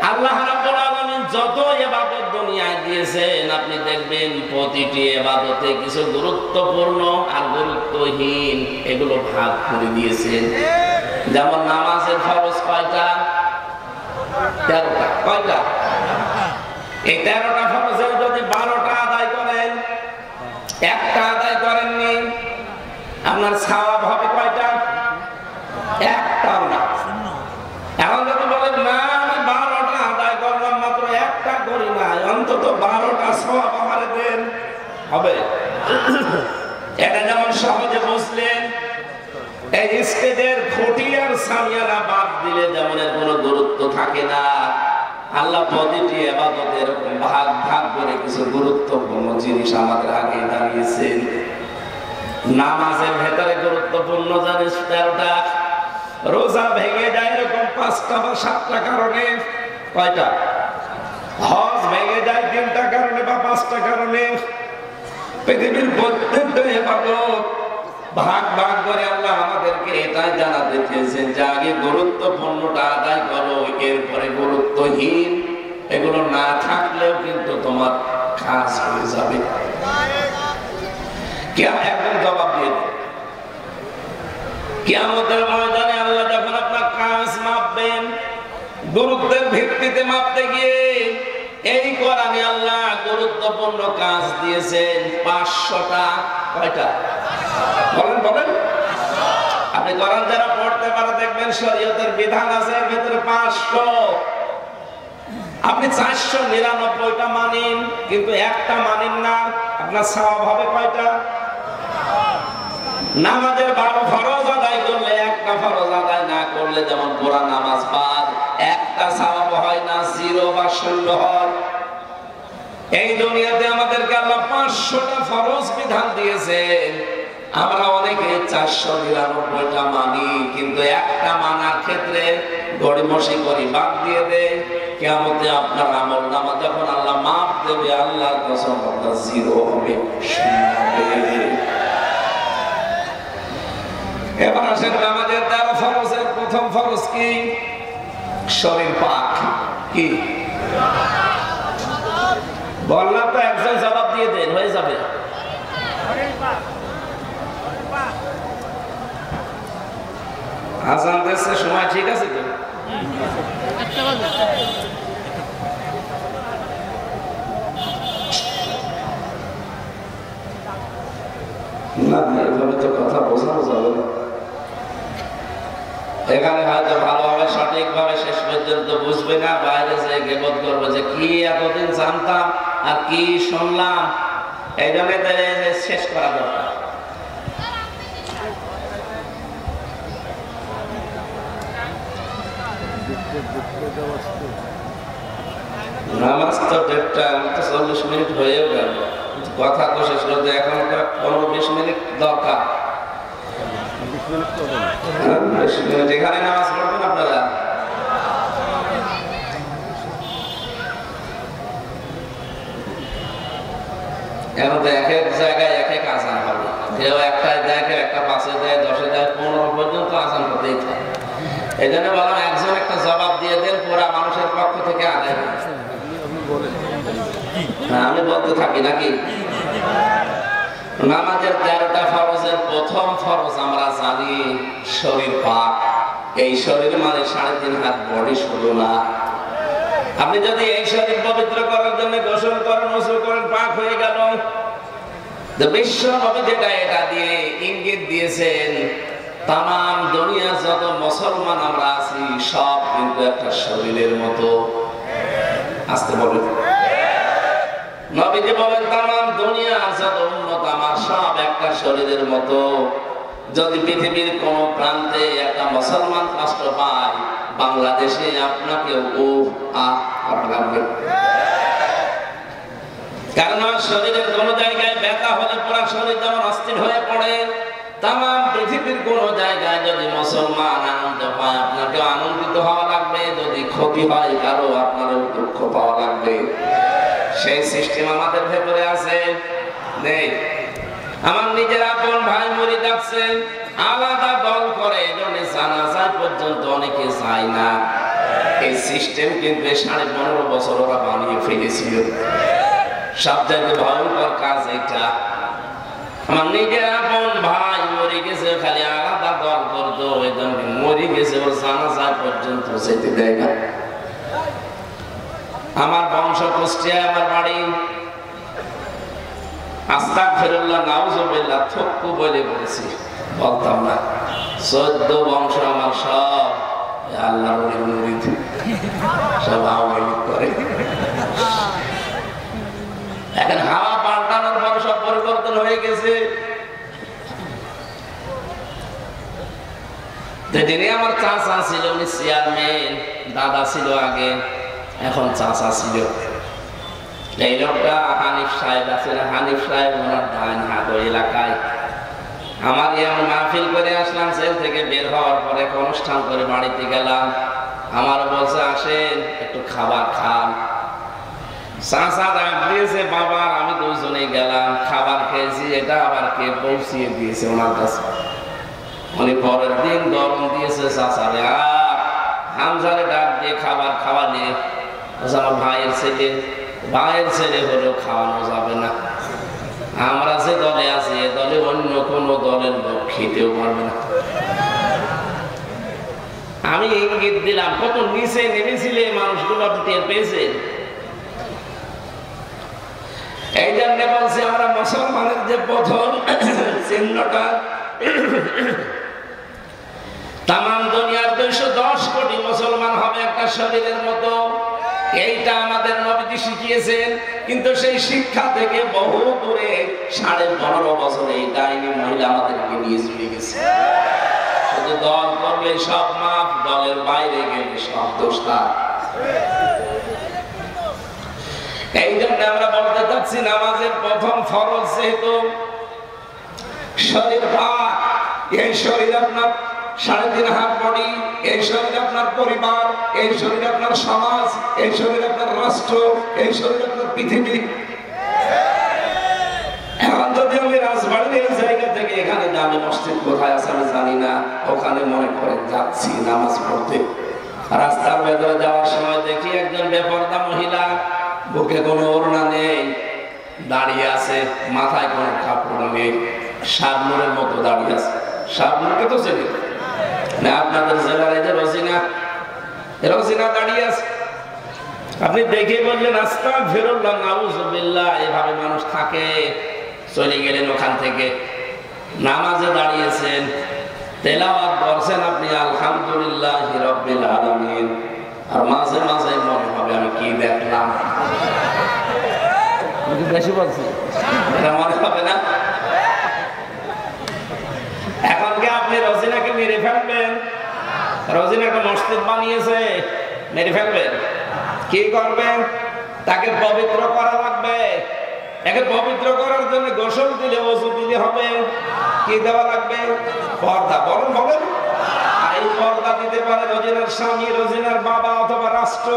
আল্লাহ রাব্বুল আলামিন যত ইবাদত দুনিয়ায় দিয়েছেন, আপনি দেখবেন প্রতিটি ইবাদতে কিছু গুরুত্বপূর্ণ আর গুরুত্বহীন এগুলো ভাগ করে দিয়েছেন। যেমন নামাজের ফরজ কয়টা? 13টা। কয়টা? এই 13টা ফরজের যদি 12টা আদায় করেন, একটা আদায় করেননি, আপনার সওয়াব হবে কয়টা? একটাও না। এখন যদি বলেন না আমি 12টা আদায় করলাম মাত্র একটা করি না, অন্তত 12টা সওয়াব আমারে দেন, হবে? এটা যেমন সহজে বুঝলেন। এই স্টেজের খুঁটি আর সামিয়ানা বাদ দিলে যেমন এর কোনো গুরুত্ব থাকে না, আল্লাহ প্রতিটি ইবাদতে এরকম ভাগ ভাগ করে কিছু গুরুত্বপূর্ণ জিনিস আমাদের আগে দাঁড়িয়েছেন। নামাজের ভেতরে গুরুত্বপূর্ণ জিনিস 13টা। রোজা ভেঙে যায় এরকম 5টা বা 7টা কারণে। কয়টা? হজ ভেঙে যায় 3টা কারণে বা 5টা কারণে। পৃথিবীর প্রত্যেকটা ইবাদত ভাগ ভাগ করে আল্লাহ আমাদেরকে এটাই জানাতে চেয়েছেন যে আগে গুরুত্বপূর্ণটা আদায় করো, এরপরে গুরুত্বহীন এগুলো না থাকলেও কিন্তু তোমার কাজ হয়ে যাবে। একদম জবাব দিয়ে দেবে কিয়ামতের ময়দানে। আল্লাহ যখন আপনার কাজ মাপবেন, গুরুত্বের ভিত্তিতে মাপতে গিয়ে এই কোরআনে আল্লাহ গুরুত্বপূর্ণ কাজ দিয়েছেন 500টা। কয়টা? বলেন বলেন। আপনি কোরআন যারা পড়তে পারে দেখবেন শরীয়তের বিধান আছে এর ভিতরে 500। আপনি 499টা মানেন কিন্তু একটা মানেন না, আপনার সওয়াব হবে কয়টা? নামাজের 12 ফরজ আদায় করলে একটা ফরজ আদায় না করলে যেমন পুরা নামাজ বাদ, একটা সওয়াব হয় না, 0 বা 0 হয়। এই দুনিয়াতে আমাদেরকে আল্লাহ 500টা ফরজ বিধান দিয়েছেন। আমরা অনেকে 499টা মানি, কিন্তু একটা মানার ক্ষেত্রে গড়িমসি করি, বাদ দিয়ে দেয়। কিয়ামতে আপনার আমল নামা যখন আল্লাহ মাপ দেবে, আল্লাহর কসম আপনার 0 হবে, 0 হবে। এবার আসেন আমাদের 13 ফরজের প্রথম ফরজ কি? শরীর পাক। কি বললাম তো? একজন জবাব দিয়ে দেন, হয়ে যাবে। আজান দিচ্ছে সময় ঠিক আছে তো? না, এভাবে তো কথা বোঝানো যাবে না। এখানে হয়তো ভালোভাবে সঠিকভাবে শেষ পর্যন্ত বুঝবে না, বাইরে যে গিবত করবে যে কি এতদিন জানতাম আর কি শুনলাম। এই জন্য শেষ করা দরকার। নামাজ তো 1:30, 40 মিনিট হয়েও গেল, কথা তো শেষ করতে এখন 15-20 মিনিট দরকার। এখানে নামাজ পড়বেন আপনারা? এখন তো এক এক জায়গায় এক এক আজান হবে। কেউ একটায় দেয়, কেউ একটা 5-এ দেয়, 10-এ দেয়, 15 পর্যন্ত আজান করতেই থাকে। এই জন্য বললাম একজন একটা জবাব দিয়ে দেন, পুরা মানুষের পক্ষ থেকে আদায়। আমি বলতে থাকি নাকি? নামাজের 13টা ফরজের প্রথম ফরজ আমরা জানি শরীর পাক। এই শরীর মানে 3.5 হাত বডি শুধু না। আপনি যদি এই শরীর পবিত্র করার জন্য গোসল করেন, ওযু করেন, পাক হয়ে গেল। বিশ্ব নবী যেটা এটা দিয়ে ইঙ্গিত দিয়েছেন, তাম দুনিয়া যত মুসলমান আমরা আছি সব কিন্তু একটা শরীরের মতো। আসতে বলেন, নবীজি বলেন তাম দুনিয়া যত উম্মত আমার সব একটা শরীরের মতো। যদি পৃথিবীর কোন প্রান্তে একটা মুসলমান কষ্ট পায়, বাংলাদেশে আপনাকে লাগবে। কারণ শরীরের কোন জায়গায় ব্যথা হলে পুরো শরীর যেমন অস্থির হয়ে পড়ে, তাম পৃথিবীর কোন জায়গায় যদি মুসলমান আনন্দ পায়, আপনাকে আনন্দিত হওয়া লাগবে। যদি ক্ষতি হয় কারো, আপনারও দুঃখ পাওয়া লাগবে। সেই সিস্টেম আমাদের ভেতরে আছে নেই? আমার নিজের আপন ভাই মরে যাচ্ছে, আলাদা দল করে, এজন্য জানাজা পর্যন্ত অনেকে যায় না। এই সিস্টেম কিন্তু 15.5 বছর ওরা বানিয়ে ফেলেছিল। সবচেয়ে ভয়ঙ্কর কাজ এটা। আমার নিজের আপন ভাই মরে গেছে, খালি আলাদা দল করতো, এজন্য মরে গেছে ওর জানাজা পর্যন্ত যেতে দেয় না। আমার বংশ কুষ্টিয়ায়, আমার বাড়ি। আস্তাগফিরুল্লাহ, নাউজুবিল্লাহ, থক্কু বলে বলেছি, বলতাম না। 14 বংশ আমার সব আল্লাহর মুরিদ, সব আওয়ামী লীগ করে। এখন হাওয়া পাল্টানোর পর সব পরিবর্তন হয়ে গেছে। যেদিনে আমার চাচা ছিল, উনি চেয়ারম্যান, দাদা ছিল আগে, এখন চাচা ছিল। এই লোকটা হানিফ সাহেব আছে না, হানিফ সাহেব ওনার ডান হাত ওই এলাকায়। আমার এমন মাহফিল করে আসলাম, জেল থেকে বের হওয়ার পরে অনুষ্ঠান করে বাড়িতে গেলাম। আমার বলছে আসেন একটু খাবার খান। চাচা ডাক দিয়েছে বাবার, আমি দুজনেই গেলাম, খাবার খেয়েছি। এটা আবার কে পৌঁছিয়ে দিয়েছে ওনার কাছে। উনি পরের দিন গরম দিয়েছে চাচারে, হামজারে ডাক দিয়ে খাবার খাওয়ালে। আমার ভাইয়ের ছেলে হলেও খাওয়ানো যাবে না। আমরা যে দলে আছি, এ দলে অন্য কোন দলের লোক খেতেও পারবে না। আমি ইঙ্গিত দিলাম, কত নিচে নেমেছিলে মানুষগুলো, টের পেয়েছে। এই জন্য বলছে আমরা মুসলমানের যে প্রথম চিহ্নটা, তাম দুনিয়ার 210 কোটি মুসলমান হবে একটা শরীরের মতো। এইটা আমাদের নবীজি শিখিয়েছেন। কিন্তু সেই শিক্ষা থেকে বহু দূরে 15.5 বছরে এই ডাইনি মহিলা আমাদেরকে নিয়ে চলে গেছে। শুধু দল করলে সব মাপ, দলের বাইরে গেলে সব দোষ তার। এই জন্য আমরা বলতে চাচ্ছি, নামাজের প্রথম ফরজ যেহেতু শরীর পাক, এই শরীর আপনার 3.5 হাত বডি, এই শরীর আপনার পরিবার, এই শরীর আপনার সমাজ, এই শরীর আপনার রাষ্ট্র, এই শরীর আপনার পৃথিবী। এখন যদি আমি রাজবাড়ির এই জায়গা থেকে এখানে জামে মসজিদ কোথায় আছে আমি জানি না, ওখানে মনে করেন যাচ্ছি নামাজ পড়তে। রাস্তার ভেতরে যাওয়ার সময় দেখি একজন বেপরদা মহিলা, বুকে কোনো ওড়না নেই, দাঁড়িয়ে আছে, মাথায় কোনো কাপড় নেই, শাবনূরের মতো দাঁড়িয়ে আছে। শাবনূরকে তো চেনে না আপনাদের জেলার, এই যে রোজিনা দাঁড়িয়ে আছে। আপনি দেখে বললেন আস্তাগফিরুল্লাহ, নাউজুবিল্লাহ, এভাবে মানুষ থাকে? চলে গেলেন ওখান থেকে, নামাজে দাঁড়িয়েছেন, তেলাওয়াত করছেন আপনি আলহামদুলিল্লাহি রাব্বিল আলামিন, আর মাঝে মাঝে মনে হবে আমি কি দেখলাম। বেশি বলছি, এটা মনে হবে না? এখন কি আপনি রোজিনাকে মেরে ফেলবেন? রোজিনা একটা মসজিদ বানিয়েছে, মেরে ফেলবেন? কি করবেন? তাকে পবিত্র করা লাগবে। একে পবিত্র করার জন্য গোসল দিলে, ওযু দিলে হবে। কি দেওয়া লাগবে? পর্দা। বলেন বলেন। আর এই পর্দা দিতে পারে রোজিনার স্বামী, রোজিনার বাবা অথবা রাষ্ট্র।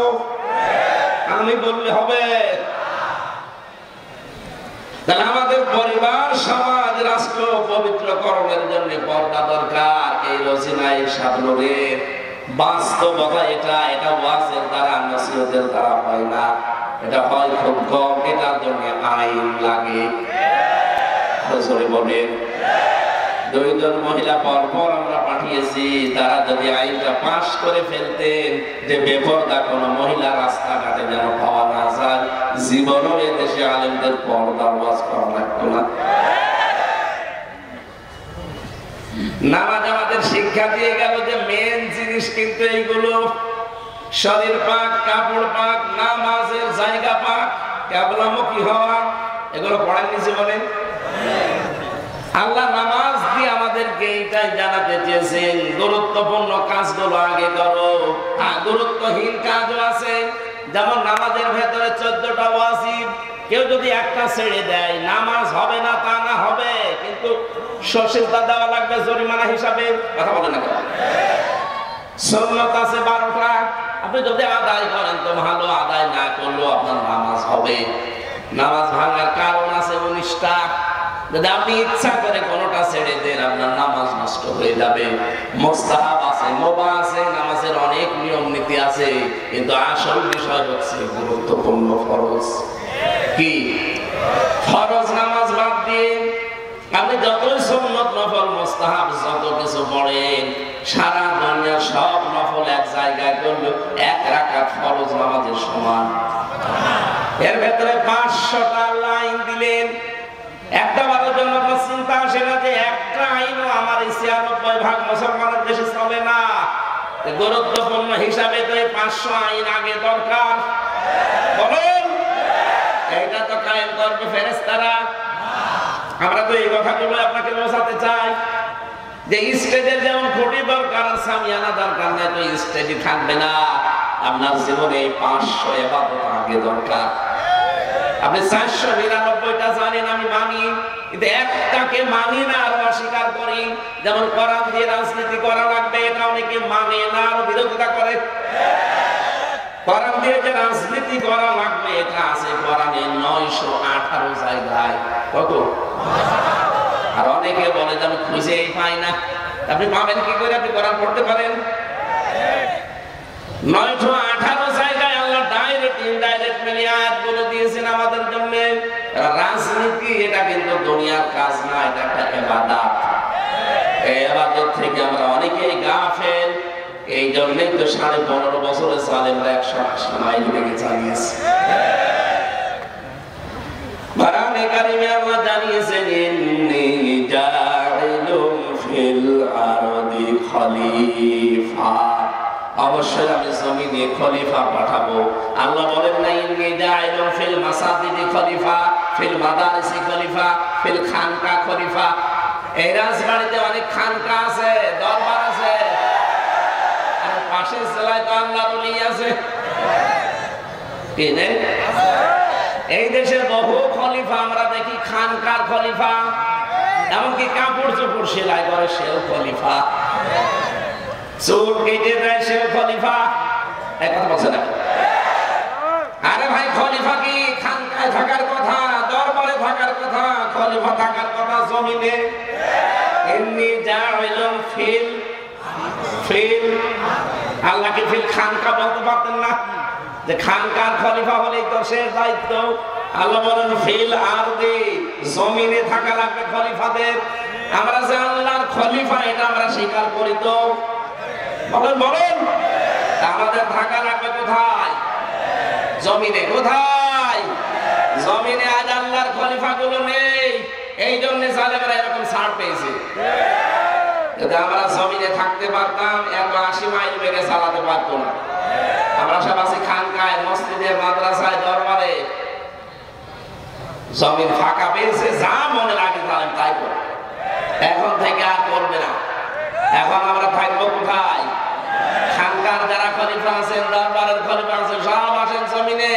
আমি বললে হবে? তাহলে আমাদের পরিবার, সমাজ, রাষ্ট্র পবিত্রকরণের জন্য পর্দা দরকার। এই রোজিনা, এই শাবনূরের বাস্তবতা এটা। এটা ওয়াজের দ্বারা, নসিহতের দ্বারা হয় না, এটা হয় খুব কম। এটার জন্য আইন লাগে। বলেন 2 জন মহিলা পরপর আমরা পাঠিয়ে দিয়েছি তারা যদি আইনটা পাশ করে ফেলতেন যে বেপরদা কোনো মহিলা রাস্তাঘাটে যেন পাওয়া না যায়, জীবনও এ দেশে আলেমদের পর্দার ওয়াজ করা লাগতো না। নামাজ আমাদের শিক্ষা দিয়ে গেল যে মেন জিনিস কিন্তু এইগুলো, শরীর পাক, কাপড় পাক, নামাজের জায়গা পাক, কেবলামুখী হওয়া, এগুলো পড়েননি জীবনে? আল্লাহ নামাজ দিয়ে আমাদেরকে এইটাই জানাতে চেয়েছেন, গুরুত্বপূর্ণ কাজগুলো আগে করো। গুরুত্বহীন কাজও আছে, যেমন নামাজের ভেতরে 14টা ওয়াজিব, কেউ যদি একটা ছেড়ে দেয় নামাজ হবে না তা না, হবে, কিন্তু সশীলতা দেওয়া লাগবে জরিমানা হিসাবে। কথা বলে না কেন? সুন্নাত আছে 12টা, আপনি যদি আদায় করেন তো ভালো, আদায় না করলেও আপনার নামাজ হবে। নামাজ ভাঙার কারণ আছে 19টা, যদি আপনি ইচ্ছা করে কোনোটা ছেড়ে দেন আপনার নামাজ নষ্ট হয়ে যাবে। মুস্তাহাব আছে, মুবাহ আছে, নামাজের অনেক নিয়ম নীতি আছে, কিন্তু আসল বিষয় হচ্ছে গুরুত্বপূর্ণ ফরজ। কি ফরজ নামাজ বাদ দিয়ে আপনি যতই সুন্নত, নফল, মুস্তাহাব যত কিছু পড়েন, সারা দুনিয়ার সব নফল এক জায়গায় করলে 1 রাকাত ফরজ নামাজের সমান। এর ভেতরে 500টা লাইন দিলেন, একটা বারের জন্য আপনার চিন্তা আসে না যে একটা আইনও আমার 96% মুসলমানের দেশে চলে না? গুরুত্বপূর্ণ হিসাবে তো 500 আইন আগে দরকার। বলেন, এইটা তো কায়েম করবে ফেরেশতারা। আমরা তো এই কথাগুলো আপনাকে বোঝাতে চাই যে স্টেজের যেমন খুঁটি দরকার, সামিয়ানা দরকার নাই, তো স্টেজে থাকবে না। আপনার জীবনে 500 ইবাদত আগে দরকার। আপনি 499টা জানেন, আমি মানি, কিন্তু একটাকে মানি না আর অস্বীকার করি। যেমন কোরআন দিয়ে রাজনীতি করা লাগবে, এটা অনেকে মানে না আর বিরোধিতা করে। কোরআন দিয়ে যে রাজনীতি করা লাগবে এটা আছে কোরআনে 918 জায়গায়। কত? আর অনেকে বলে যে আমি খুঁজেই পাই না। আপনি পাবেন কি করে? আপনি কোরআন পড়তে পারেন? 918 জায়গায় আল্লাহ ডাইরেক্ট ইনডাইরেক্ট মিলে আয়াতগুলো দিয়েছেন আমাদের জন্য। রাজনীতি এটা কিন্তু দুনিয়ার কাজ না, এটা একটা ইবাদত। এই ইবাদত থেকে আমরা অনেকেই গাফেল। এই জন্যই তো 15.5 বছরে সালেমরা 180 মাইল বেগে চালিয়েছে। কোরআনে কারিমে আল্লাহ জানিয়েছেন, ইন্নী জাইলুন ফিল আরদি খলিফা, অবশ্যই আমি জমিনে খলিফা পাঠাবো। আল্লাহ বলেন না ইন্নী জাইলুন ফিল মাসাজিদি খলিফা, ফিল মাদারিসি খলিফা, ফিল খানকা খলিফা। এই রাজবাড়িতে অনেক খানকা আছে, দরবার আছে, আর পাশের জেলায় তো আল্লাহর ওলি আছে। কি নেই? এই দেশে বহু খলিফা আমরা দেখি, খানকার খলিফা, এমনকি কাপড় চোপড় সেলাই করে সেও খলিফা, চুল কেটে দেয় সেও খলিফা। এক কথা বলছে না? আরে ভাই, খলিফা কি খানকায় থাকার কথা, দরবারে থাকার কথা? খলিফা থাকার কথা জমিনে। এমনি যা হইল ফিল ফিল, আল্লাহকে ফিল খানকা বলতে পারতেন না? যে খানকার খলিফা হলেই তো শেষ দায়িত্ব। আল্লাহ বলেন ফিল আরদি, জমিনে থাকা লাগবে খলিফাদের। আমরা যে আল্লাহর খলিফা এটা আমরা স্বীকার করি তো? বলেন বলেন, আমাদের থাকা লাগবে কোথায়? জমিনে। কোথায়? জমিনে। আজ আল্লাহর খলিফা গুলো নেই, এই জন্য জালেমরা এরকম ছাড় পেয়েছে। যদি আমরা জমিনে থাকতে পারতাম 180 মাইল বেগে চালাতে পারতো না। আমরা সব আছি খানকায়, মসজিদে, মাদ্রাসায়, দরবারে। জমিন ফাঁকা পেয়েছে, যা মনে লাগে তাই করবে। এখন থেকে আর করবে না। এখন আমরা থাকবো কোথায়? খানকার যারা খলিফা আছেন, দরবারের খলিফা আছেন, সব আসেন জমিনে।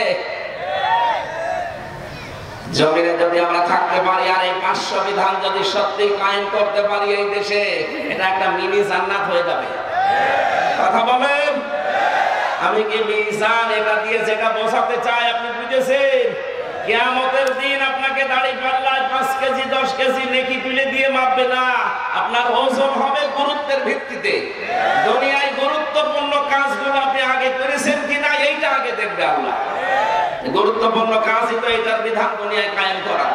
জমিনে যদি আমরা থাকতে পারি আর এই 500 বিধান যদি সত্যি কায়েম করতে পারি এই দেশে, এটা একটা মিনি জান্নাত হয়ে যাবে। কথা বলেন। আমি কি মিজান এটা দিয়ে যেটা বোঝাতে চাই আপনি বুঝেছেন? কিয়ামতের দিন আপনাকে দাড়ি পাল্লায় 5 কেজি 10 কেজি নেকি তুলে দিয়ে মাপবে না, আপনার ওজন হবে গুরুত্বের ভিত্তিতে। দুনিয়ায় গুরুত্বপূর্ণ কাজগুলো আপনি আগে করেছেন কিনা এইটা আগে দেখবে আল্লাহ। গুরুত্বপূর্ণ কাজই তো এটার বিধান দুনিয়ায় কায়েম করা।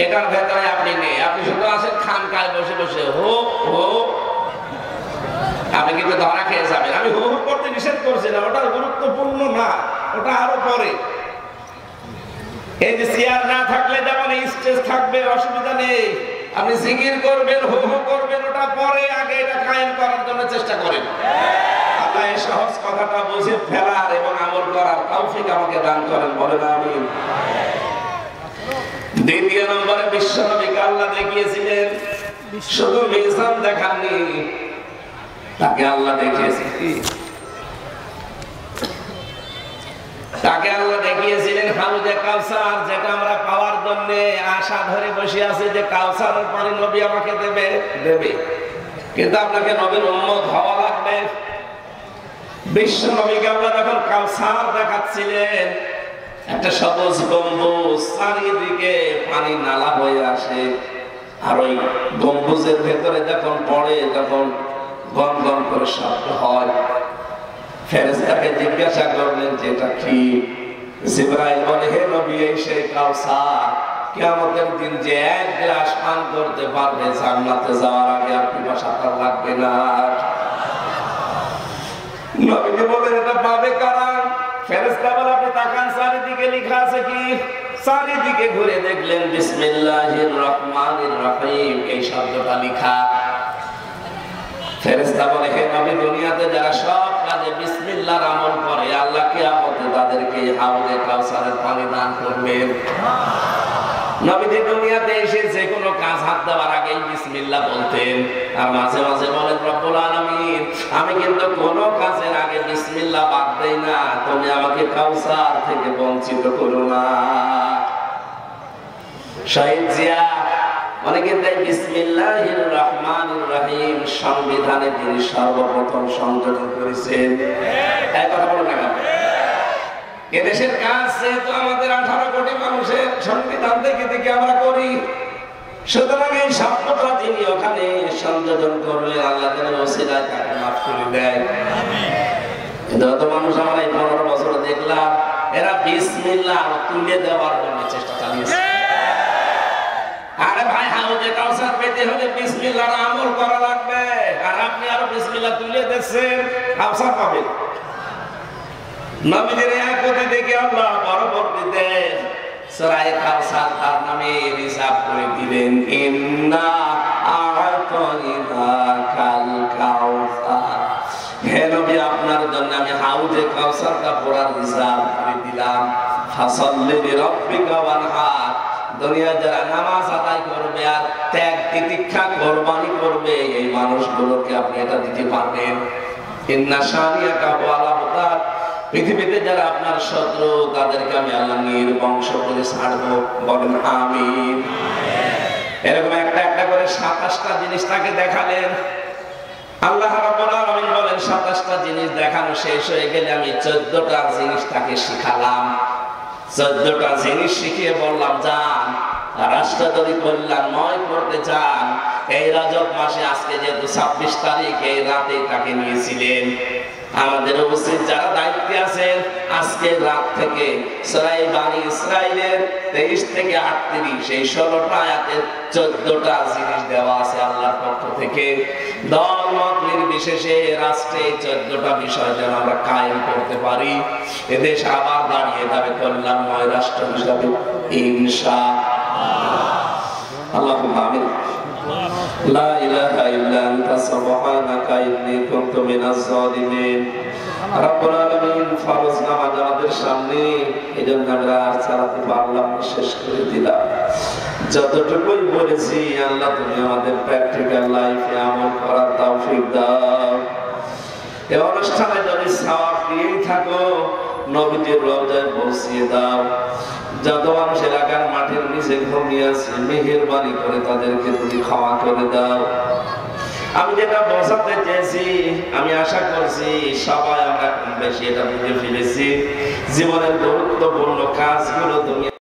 এটার ভেতরে আপনি নেই, আপনি শুধু আছেন খানকায় বসে বসে হো হো। আপনি ধরা খেয়ে যাবেন। আমি হু হু করতে নিষেধ করছি না, ওটা গুরুত্বপূর্ণ না, ওটা আরো পরে। এই যে চেয়ার না থাকলে যেমন স্টেজ থাকবে, অসুবিধা নেই, আপনি জিকির করবেন, হু হু করবেন, ওটা পরে, আগে এটা কায়েম করার জন্য চেষ্টা করেন। আল্লাহ এই সহজ কথাটা বুঝে ফেলার এবং আমল করার তৌফিক আমাকে দান করেন, বলেন আমিন। দ্বিতীয় নম্বরে বিশ্বনবীকে আল্লাহ দেখিয়েছিলেন, শুধু মিজান দেখাননি, তাকে আল্লাহ দেখিয়েছেন কি? তাকে আল্লাহ দেখিয়েছিলেন হাউজে কাউসার, যেটা আমরা পাওয়ার জন্য আশা ধরে বসে আছি যে কাউসারের পানি নবী আমাকে দেবে। কিন্তু আপনাকে নবীর উম্মত হওয়া লাগবে। বিশ্ব নবীকে আল্লাহ যখন কাউসার দেখাচ্ছিলেন, একটা সবুজ গম্বুজ, চারিদিকে পানি নালা হয়ে আসে, আর ওই গম্বুজের ভেতরে যখন পড়ে তখন গন গন করে শব্দ হয়। ফেরেশতাকে জিজ্ঞাসা করলেন যে এটা কি? জিবরাইল বলে, হে নবী, এই সেই কাউসার, কিয়ামতের দিন যে এক গ্লাস পান করতে পারবে জান্নাতে যাওয়ার আগে আর পিপাসা তার লাগবে না। নবীকে বলেন, এটা পাবে কারা? ফেরেশতা বলে, আপনি তাকান, চারিদিকে লেখা আছে কি? চারিদিকে ঘুরে দেখলেন বিসমিল্লাহির রহমানির রহিম, এই শব্দটা লেখা। ফেরেশতা বলে, হে নবী, দুনিয়াতে যারা সব কাজে বিসমিল্লাহর আমল করে, আল্লাহ কিয়ামতে তাদেরকে হাউজে কাউসারের পানি দান করবেন। নবীজি দুনিয়াতে এসে যে কোনো কাজ হাত দেওয়ার আগে বিসমিল্লাহ বলতেন, আর মাঝে মাঝে বলেন, রব্বুল আলামিন, আমি কিন্তু কোনো কাজের আগে বিসমিল্লাহ বাদ দেই না, তুমি আমাকে কাউসার থেকে বঞ্চিত করো না। শহীদ জিয়া অনেকে তাই বিসমিল্লাহির রহমানির রহিম সংবিধানে তিনি সর্বপ্রথম সংযোজন করেছেন। এই কথা বলো না কেন? এদেশের কাজ যেহেতু আমাদের 18 কোটি মানুষের সংবিধান থেকে আমরা করি, সুতরাং এই শব্দটা তিনি ওখানে সংযোজন করলে আল্লাহ যেন ওসিলায় তাকে মাফ করে দেয়। যত মানুষ আমরা এই 15 বছর দেখলাম, এরা বিসমিল্লাহ তুলে দেওয়ার জন্য চেষ্টা চালিয়েছে। আরে ভাই, হাউজে কাউসার পেতে হলে বিসমিল্লাহর আমল করা লাগবে, আর আপনি আরো বিসমিল্লাহ তুলে দিচ্ছেন, কাউসার পাবেন। নবীদের আয়াতে দেখে আল্লাহ পরবর্তীতে সূরা কাউসার তার নামে রিজার্ভ করে দিলেন, ইন্না আ'তাইনাকাল কাউসার। হে নবী, আপনার জন্য আমি হাউজে কাউসারটা পুরা রিজার্ভ করে দিলাম। ফাসাল্লি লিরাব্বিকা ওয়ানহার। দুনিয়া যারা নামাজ আদায় করবে আর ত্যাগ তিতিক্ষা কোরবানি করবে, এই মানুষগুলোকে আপনি এটা দিতে পারবেন। ইন্না শানিয়াকা হুয়াল আবতার। পৃথিবীতে যারা আপনার শত্রু, তাদেরকে আমি আল্লাহ নির্বংশ করে ছাড়বো, বলেন আমিন। এরকম একটা একটা করে 27টা জিনিস তাকে দেখালেন। আল্লাহ রাব্বুল আলামিন বলেন, 27টা জিনিস দেখানো শেষ হয়ে গেলে আমি 14টা জিনিস তাকে শিখালাম। 14টা জিনিস শিখিয়ে বললাম, যান রাষ্ট্র যদি কল্যাণময় করতে চান, এই রজব মাসে আজকে যেহেতু 26 তারিখ, এই রাতে তাকে নিয়েছিলেন। আমাদের উচিত যারা দায়িত্বে আছেন, আজকে রাত থেকে সূরা বানী ইসরাঈলের 23 থেকে 38 এই 16টা আয়াতের 14টা জিনিস দেওয়া আছে আল্লাহর পক্ষ থেকে। দল মত নির্বিশেষে রাষ্ট্রে 14টা বিষয় যেন আমরা কায়েম করতে পারি, এদেশ আবার দাঁড়িয়ে যাবে কল্যাণময় রাষ্ট্র হিসাবে ইনশাআল্লাহ। আল্লাহুম্মা আমিন। লা ইলাহা ইল্লা আনতা সুবহানাকা ইন্নী কুনতু মিনাজ জালিমিন। রব্বুল আলামিন ফরজ নামাজ আমাদের সামনে, এজন্য আমরা আর চালাতে পারলাম না, শেষ করে দিলাম। যতটুকুই বলেছি আল্লাহ তুমি আমাদের প্র্যাকটিক্যাল লাইফে আমল করার তৌফিক দাও। এই অনুষ্ঠানে যদি সওয়াব দিয়েই থাকো, নবীজির রওজায় পৌঁছিয়ে দাও। যত মানুষ এলাকার মাঠের নিচে ঘুমিয়ে আছে, মেহেরবানি করে তাদেরকে তুমি ক্ষমা করে দাও। আমি যেটা বোঝাতে চেয়েছি, আমি আশা করছি সবাই আমরা কম বেশি এটা বুঝে ফেলেছি। জীবনের গুরুত্বপূর্ণ কাজগুলো তুমি